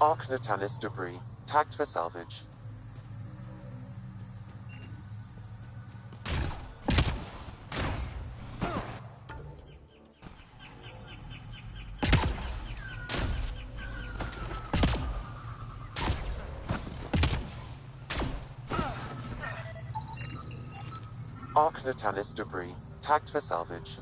I: Arc Natanis debris, tagged for salvage. Arc Natanis debris, tagged for salvage.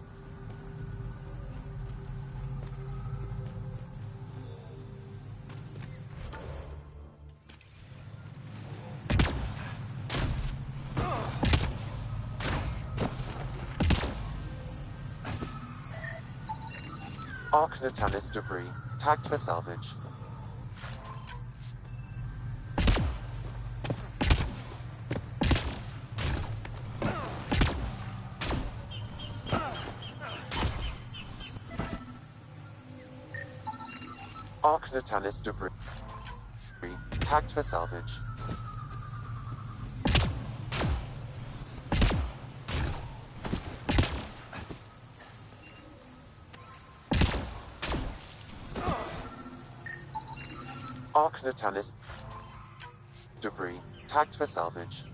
I: Arc Natanis debris, tagged for salvage. Arc Natanis debris, tagged for salvage. Arc Natanis debris, tagged for salvage.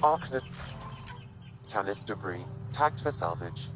I: Arc Natanis debris, tagged for salvage.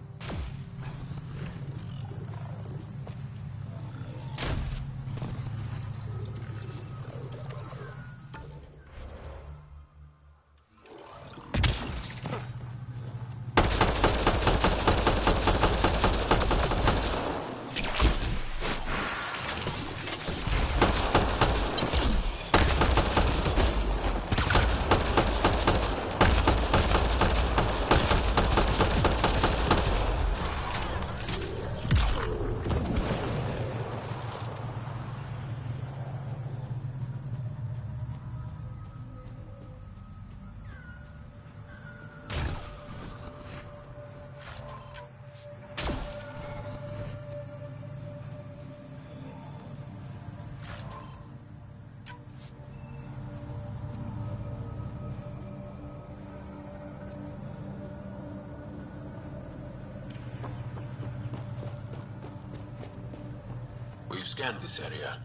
K: We've scanned this area.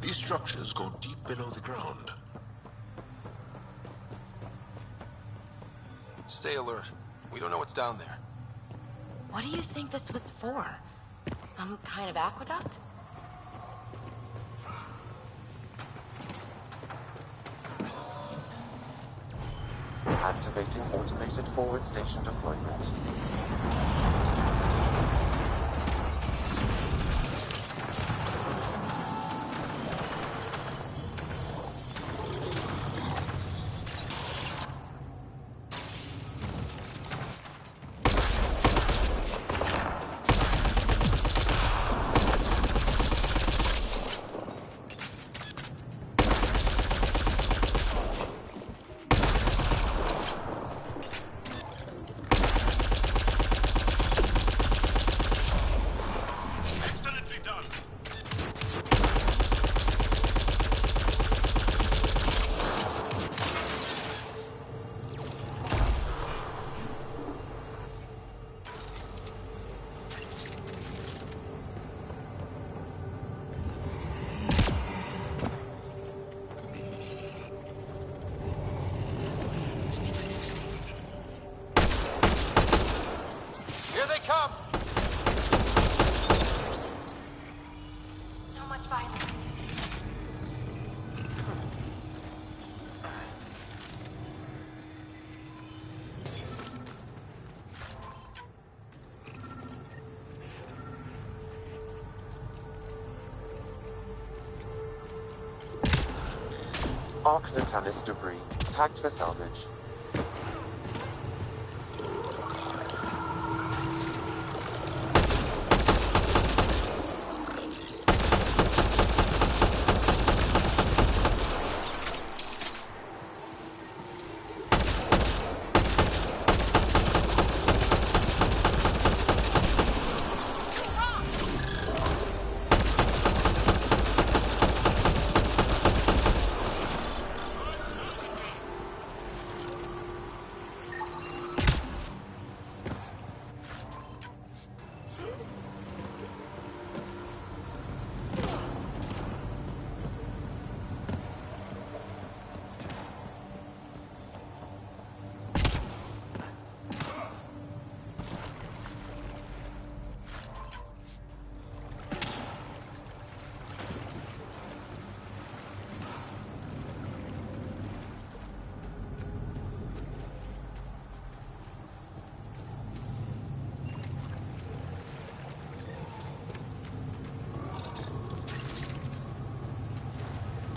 K: These structures go deep below the ground.
H: Stay alert. We don't know what's down there.
C: What do you think this was for? Some kind of aqueduct?
I: Activating automated forward station deployment. Arc Natanis debris. Tagged for salvage.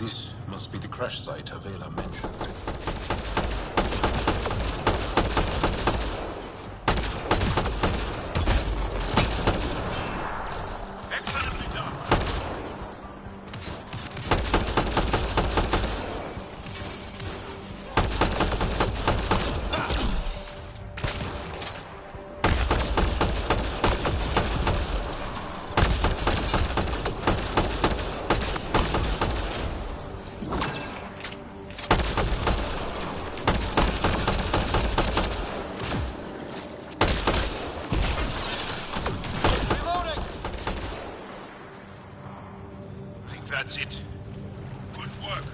B: This must be the crash site Avela mentioned.
K: That's it. Good work.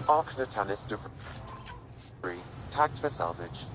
I: Arc Natanis debris. Tagged for salvage.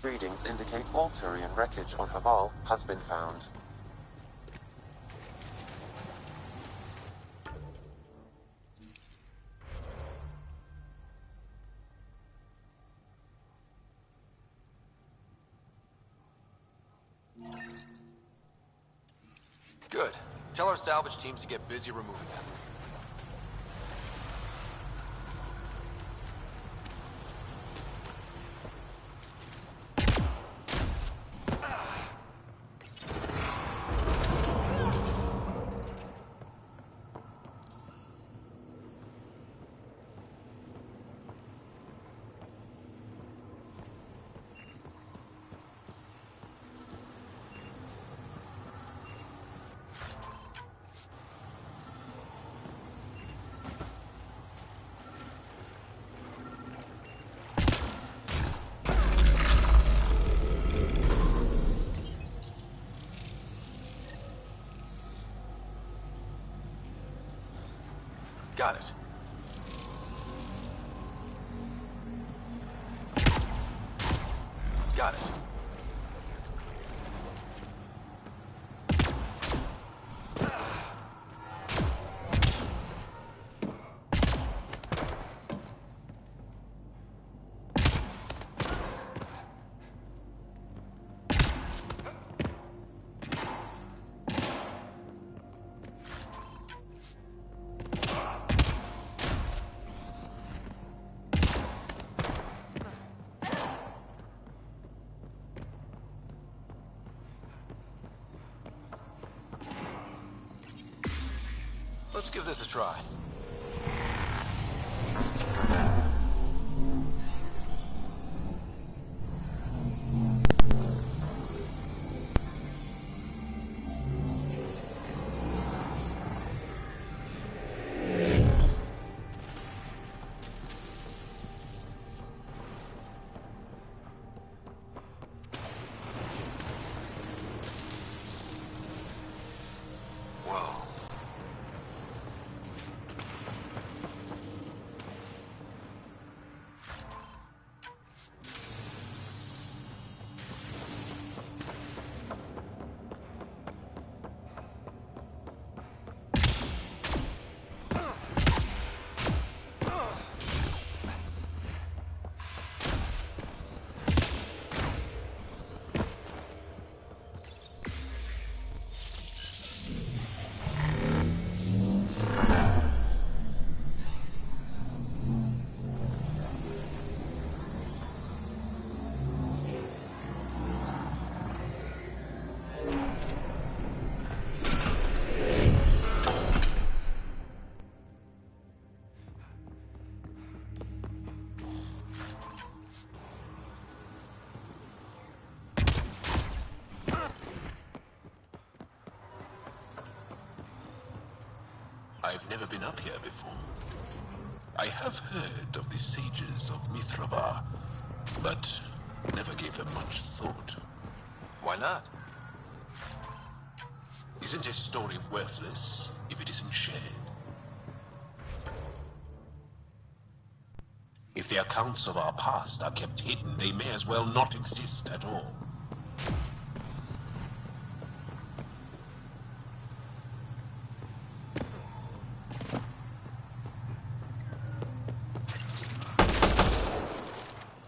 I: Readings indicate all Turian wreckage on Haval has been found.
N: Good. Tell our salvage teams to get busy removing them. Got it. Got it. Let's give this a try.
K: I've never been up here before. I have heard of the sages of Mithrava, but never gave them much thought.
N: Why not?
K: Isn't a story worthless if it isn't shared? If the accounts of our past are kept hidden, they may as well not exist at all.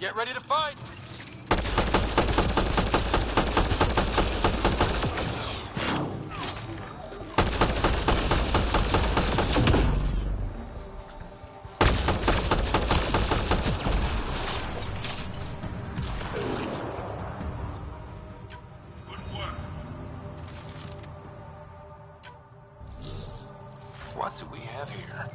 N: Get ready to fight! What do we have here?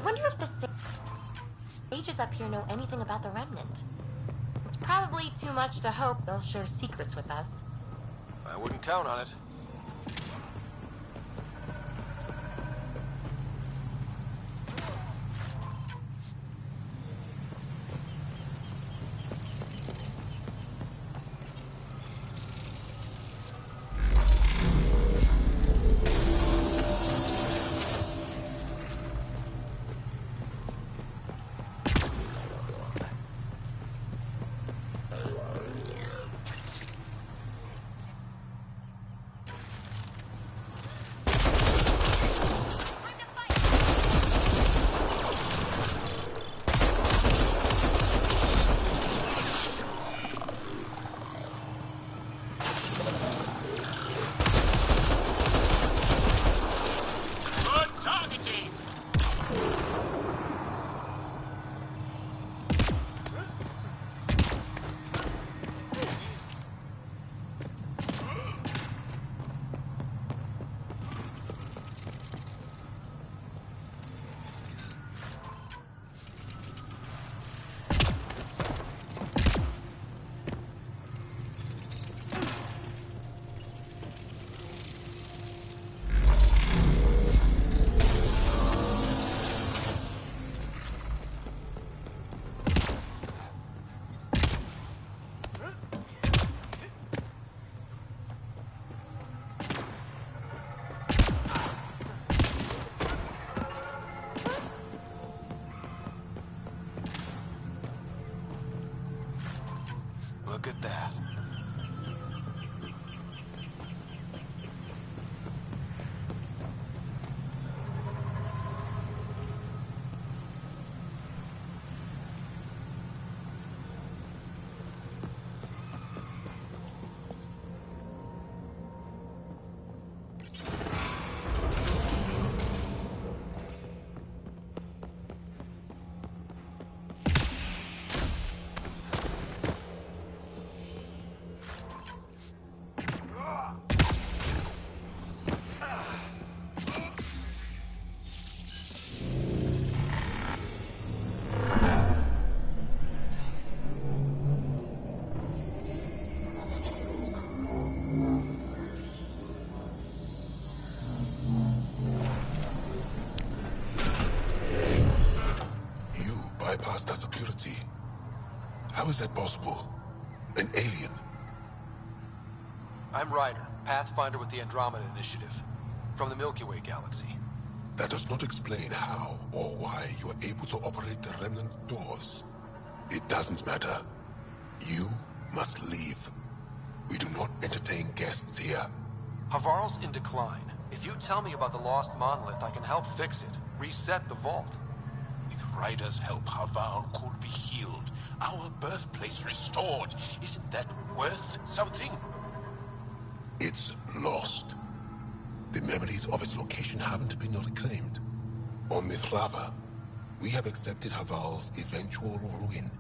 C: wonder if the sages up here know anything about the Remnant. It's probably too much to hope they'll share secrets with us.
N: I wouldn't count on it. Look at that.
K: Bypass that security. How is that possible? An alien?
N: I'm Ryder, Pathfinder with the Andromeda Initiative, from the Milky Way galaxy.
K: That does not explain how or why you are able to operate the remnant doors. It doesn't matter. You must leave. We do not entertain guests here.
N: Havarl's in decline. If you tell me about the lost monolith, I can help fix it, reset the vault.
K: With Ryder's help, Havarl could be healed. Our birthplace restored. Isn't that worth something? It's lost. The memories of its location haven't been reclaimed. On Mithrava, we have accepted Havarl's eventual ruin.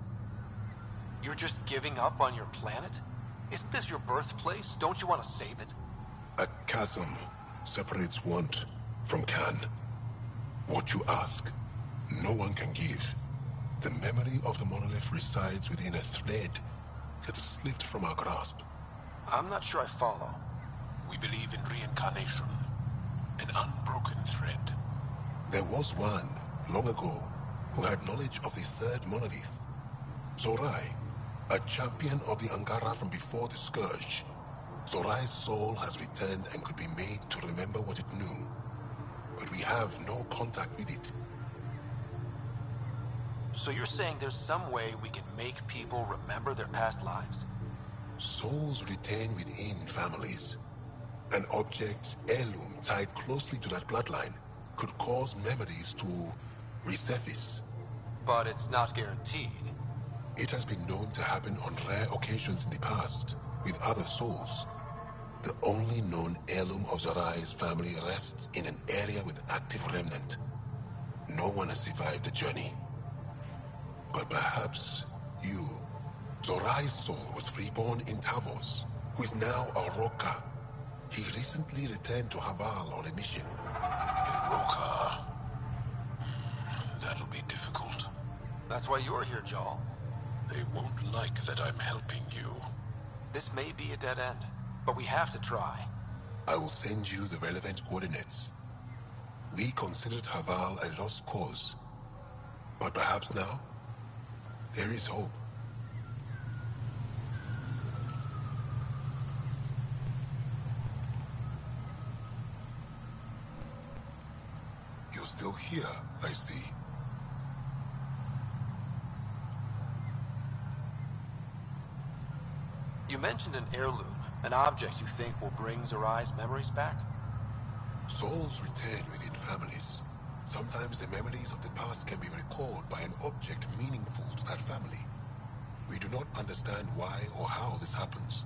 N: You're just giving up on your planet? Isn't this your birthplace? Don't you want to save it?
K: A chasm separates want from can. What you ask, no one can give. The memory of the monolith resides within a thread that slipped from our grasp.
N: I'm not sure I follow.
K: We believe in reincarnation, an unbroken thread. There was one, long ago, who had knowledge of the third monolith. Zorai, a champion of the Angara from before the Scourge. Zorai's soul has returned and could be made to remember what it knew. But we have no contact with it.
N: So you're saying there's some way we can make people remember their past lives?
K: Souls retain within families. An object, heirloom, tied closely to that bloodline could cause memories to resurface.
N: But it's not guaranteed.
K: It has been known to happen on rare occasions in the past, with other souls. The only known heirloom of Zorai's family rests in an area with active remnant. No one has survived the journey. But perhaps you. Zorai's soul was reborn in Tavos, who is now a Roka. He recently returned to Havarl on a mission.
B: A Roka.
N: That's why you're here, Jal.
K: They won't like that I'm helping you.
N: This may be a dead end, but we have to try.
K: I will send you the relevant coordinates. We considered Haval a lost cause. But perhaps now, there is hope. You're still here, I see.
N: You mentioned an heirloom, an object you think will bring Zorai's memories back?
K: Souls return within families. Sometimes the memories of the past can be recalled by an object meaningful to that family. We do not understand why or how this happens,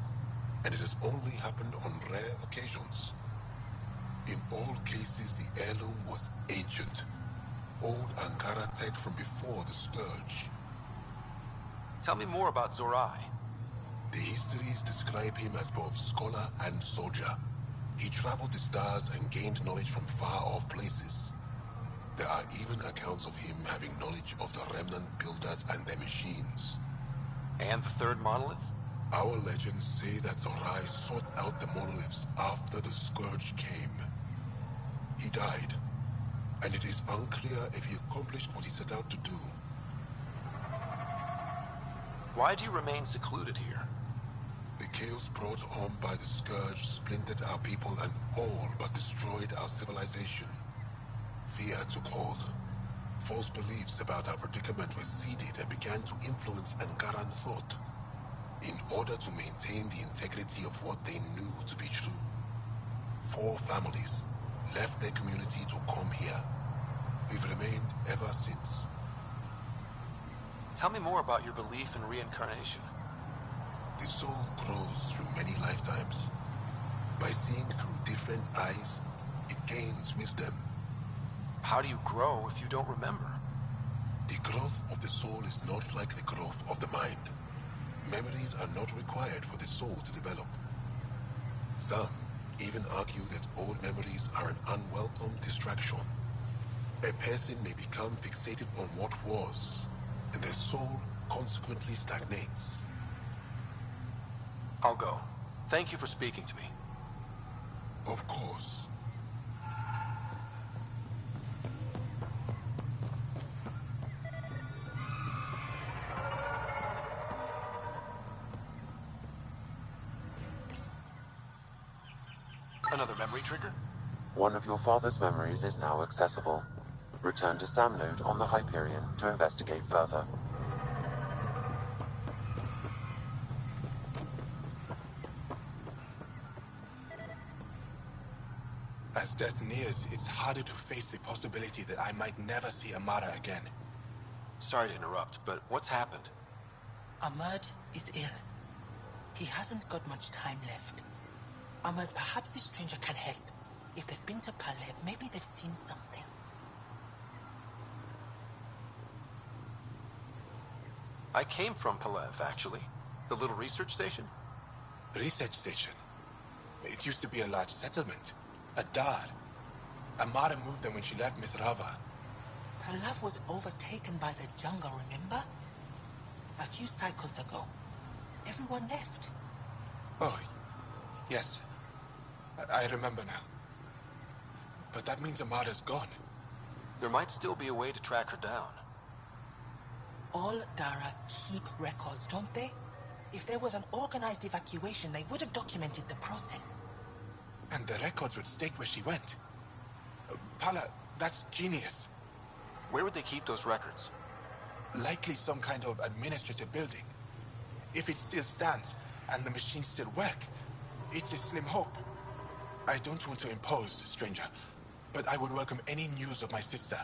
K: and it has only happened on rare occasions. In all cases, the heirloom was ancient. Old Ankara tech from before the Scourge.
N: Tell me more about Zorai.
K: The histories describe him as both scholar and soldier. He traveled the stars and gained knowledge from far-off places. There are even accounts of him having knowledge of the remnant builders and their machines.
N: And the third monolith?
K: Our legends say that Zorai sought out the monoliths after the Scourge came. He died, and it is unclear if he accomplished what he set out to do.
N: Why do you remain secluded here?
K: The chaos brought on by the Scourge splintered our people and all but destroyed our civilization. Fear took hold. False beliefs about our predicament were seeded and began to influence Ankaran thought, in order to maintain the integrity of what they knew to be true. 4 families left their community to come here. We've remained ever since.
N: Tell me more about your belief in reincarnation.
K: The soul grows through many lifetimes. By seeing through different eyes, it gains wisdom.
N: How do you grow if you don't remember?
K: The growth of the soul is not like the growth of the mind. Memories are not required for the soul to develop. Some even argue that old memories are an unwelcome distraction. A person may become fixated on what was, and their soul consequently stagnates.
N: I'll go. Thank you for speaking to me.
K: Of course.
N: Another memory trigger?
I: One of your father's memories is now accessible. Return to Sam node on the Hyperion to investigate further.
O: As death nears, it's harder to face the possibility that I might never see Amara again.
N: Sorry to interrupt, but what's happened?
G: Ahmad is ill. He hasn't got much time left. Ahmad, perhaps this stranger can help. If they've been to Palev, maybe they've seen something.
N: I came from Palev, actually. The little research station?
O: Research station? It used to be a large settlement. A dar. Amara moved them when she left Mithrava.
G: Palev was overtaken by the jungle, remember? A few cycles ago. Everyone left.
O: Oh, yes. I remember now. But that means Amara's gone.
N: There might still be a way to track her down.
G: All Dara keep records, don't they? If there was an organized evacuation, they would have documented the process.
O: And the records would state where she went. Pala, that's genius.
N: Where would they keep those records?
O: Likely some kind of administrative building. If it still stands, and the machines still work, it's a slim hope. I don't want to impose, stranger, but I would welcome any news of my sister.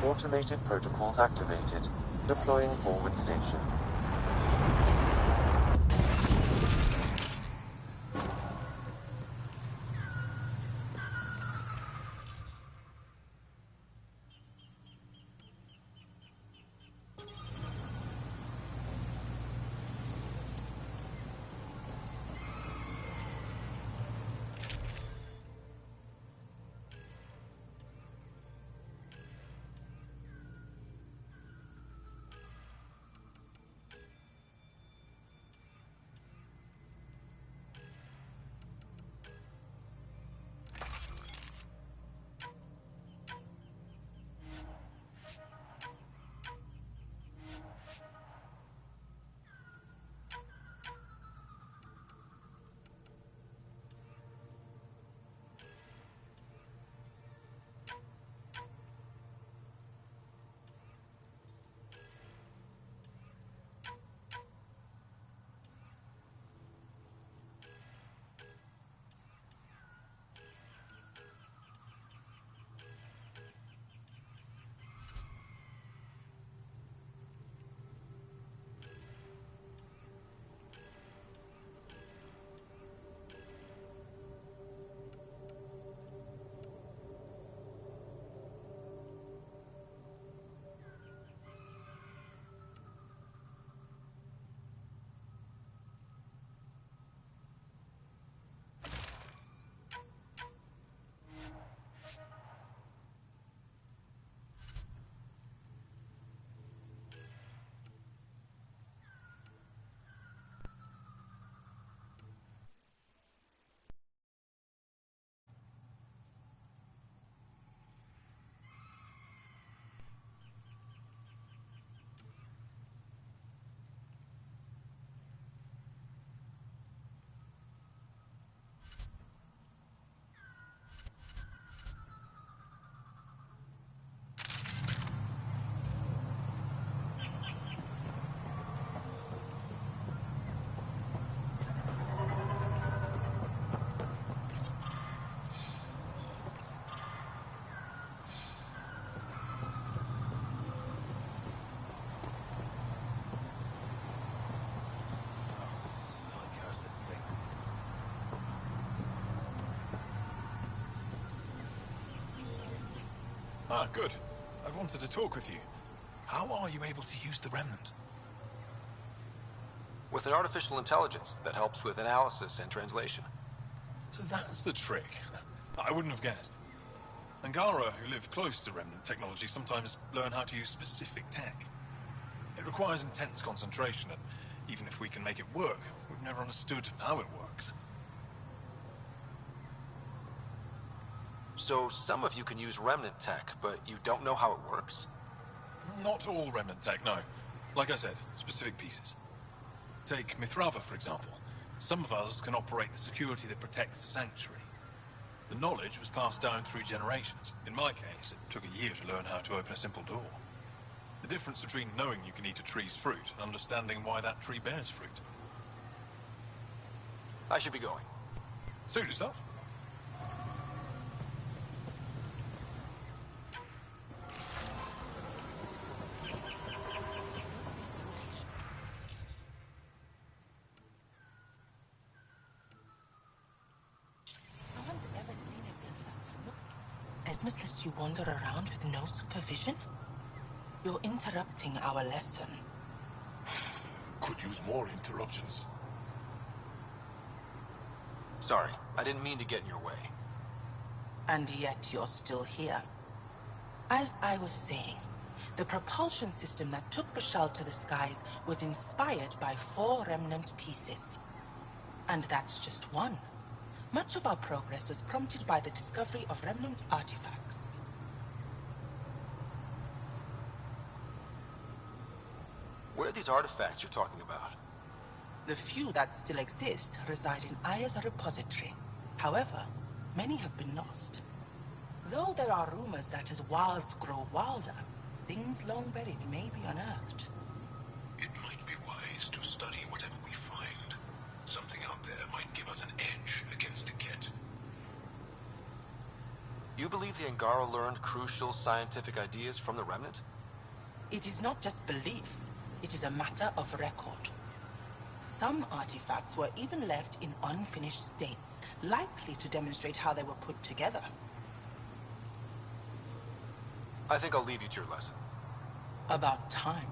I: Automated protocols activated. Deploying forward station.
J: Ah, good. I wanted to talk with you. How are you able to use the Remnant?
N: With an artificial intelligence that helps with analysis and translation.
J: So that's the trick. I wouldn't have guessed. Angara, who live close to Remnant technology, sometimes learn how to use specific tech. It requires intense concentration, and even if we can make it work, we've never understood how it works.
N: So some of you can use Remnant tech, but you don't know how it works?
J: Not all Remnant tech, no. Like I said, specific pieces. Take Mithrava, for example. Some of us can operate the security that protects the Sanctuary. The knowledge was passed down through generations. In my case, it took a year to learn how to open a simple door. The difference between knowing you can eat a tree's fruit and understanding why that tree bears fruit.
N: I should be going.
J: Suit yourself.
G: Esmus lets you wander around with no supervision? You're interrupting our lesson.
K: Could use more interruptions.
N: Sorry, I didn't mean to get in your way.
G: And yet you're still here. As I was saying, the propulsion system that took Bashal to the skies was inspired by 4 Remnant pieces. And that's just one. Much of our progress was prompted by the discovery of Remnant artifacts.
N: Where are these artifacts you're talking about?
G: The few that still exist reside in Aya's repository. However, many have been lost. Though there are rumors that as wilds grow wilder, things long buried may be unearthed.
K: It might be wise to study whatever we find. Something out there might give us an edge against the Ket.
N: You believe the Angara learned crucial scientific ideas from the Remnant?
G: It is not just belief. It is a matter of record. Some artifacts were even left in unfinished states, likely to demonstrate how they were put together.
N: I think I'll leave you to your lesson.
G: About time.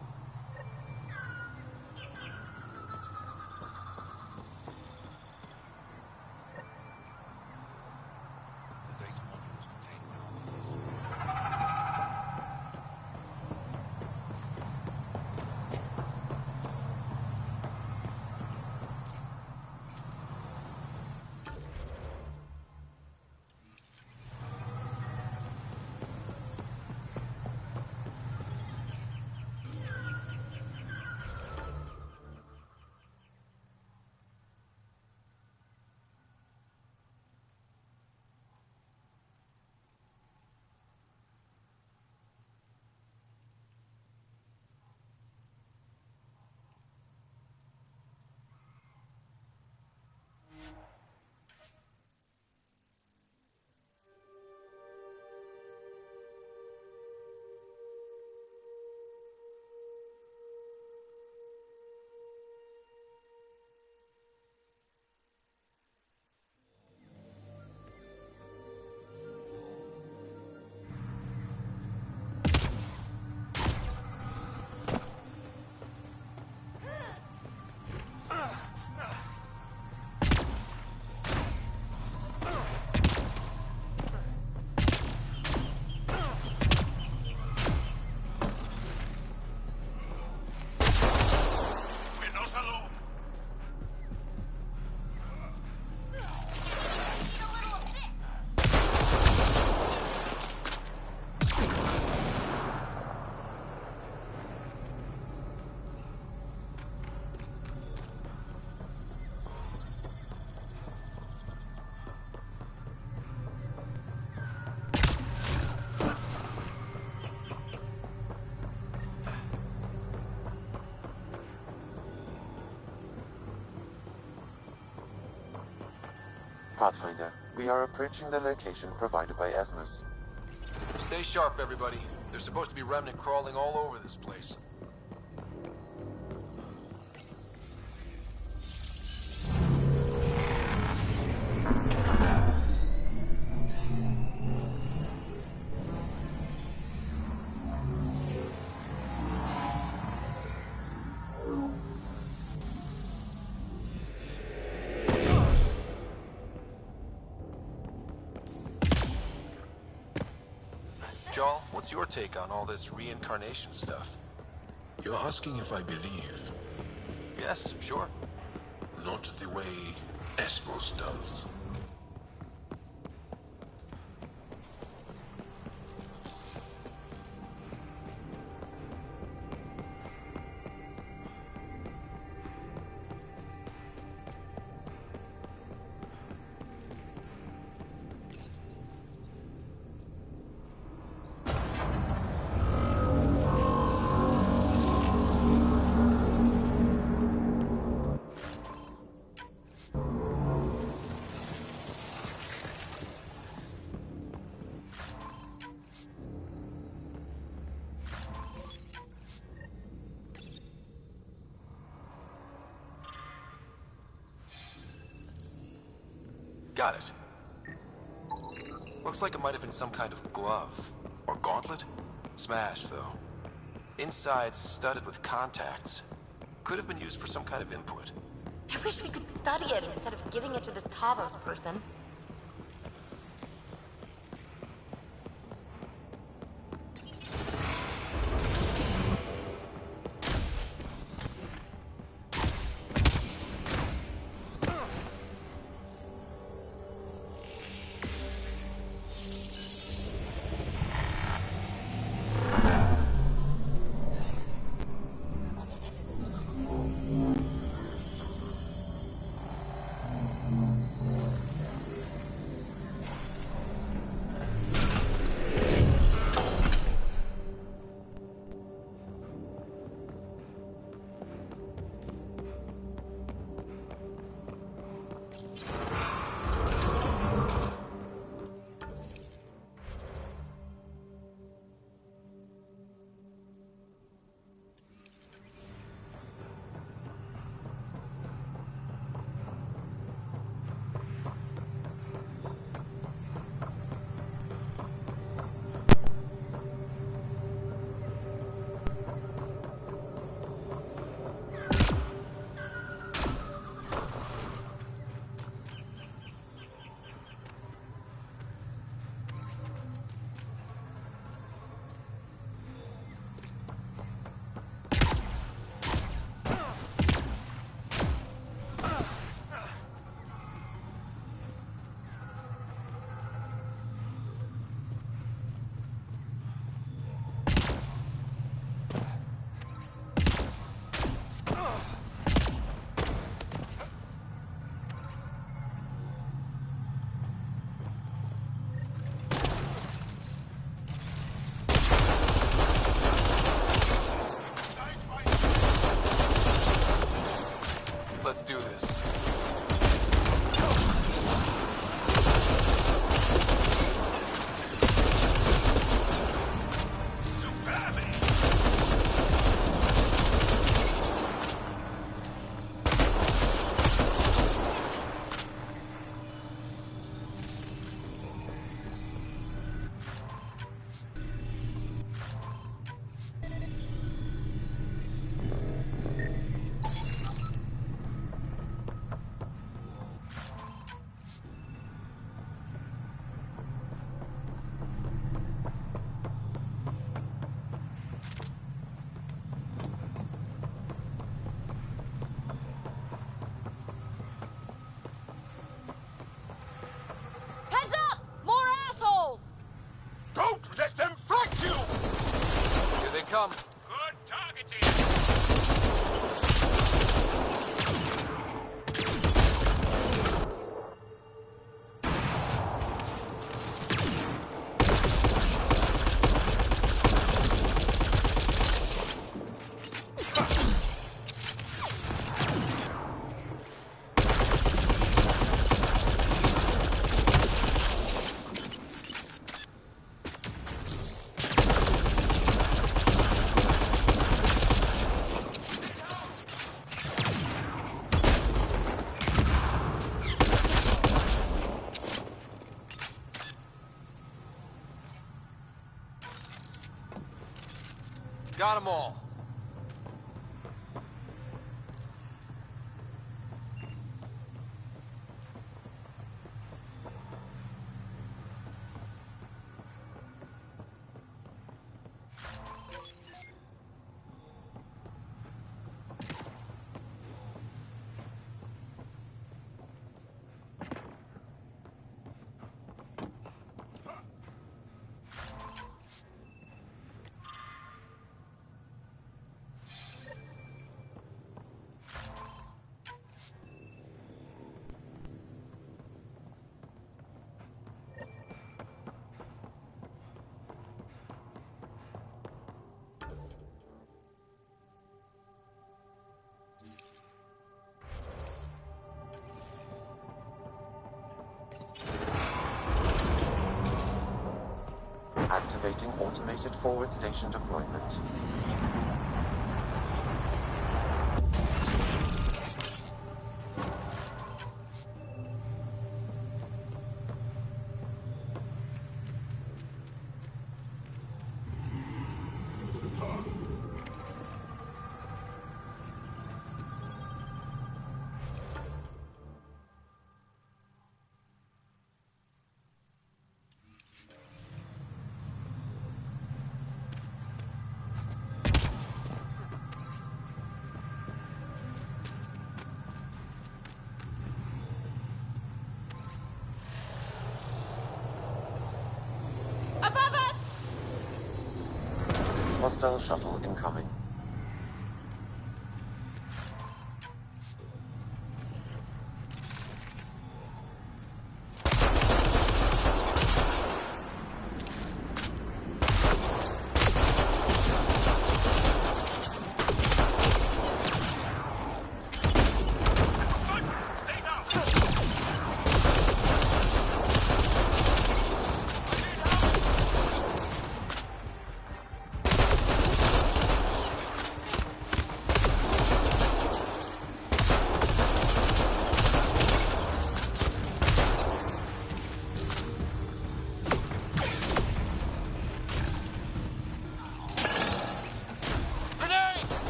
I: Pathfinder, we are approaching the location provided by Esmus.
N: Stay sharp, everybody. There's supposed to be Remnant crawling all over this place. Joel, what's your take on all this reincarnation stuff?
B: You're asking if I believe?
N: Yes, sure.
B: Not the way Esmos does.
N: Got it. Looks like it might have been some kind of glove. Or gauntlet? Smashed, though. Inside's studded with contacts. Could have been used for some kind of input.
C: I wish we could study it instead of giving it to this Tavos person.
E: come.
P: Good targeting.
E: Got them all.
I: Activating automated forward station deployment. Hostile shuttle incoming.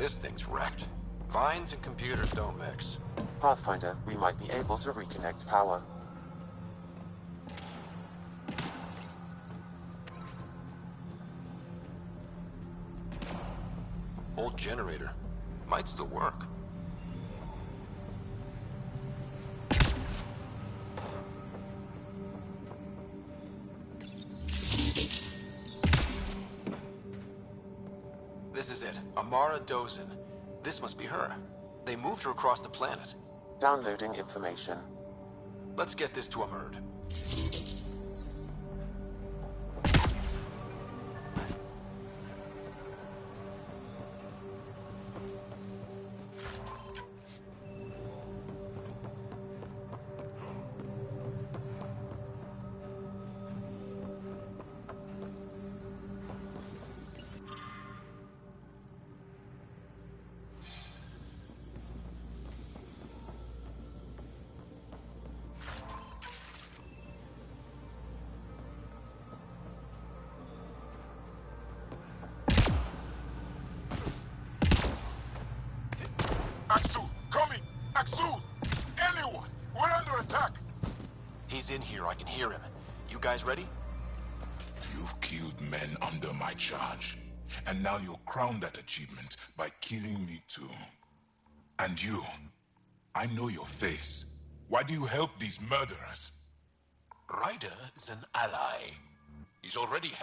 N: This thing's wrecked. Vines and computers don't mix.
I: Pathfinder, we might be able to reconnect power.
N: Old generator. Might still work. This is it. Amara Dozin. This must be her. They moved her across the planet.
I: Downloading information.
N: Let's get this to Amerd.
O: Axel, coming! Axel! Anyone! We're under attack!
N: He's in here, I can hear him. You guys ready?
K: You've killed men under my charge. And now you'll crown that achievement by killing me too. And you, I know your face. Why do you help these murderers?
B: Ryder is an ally. He's already helped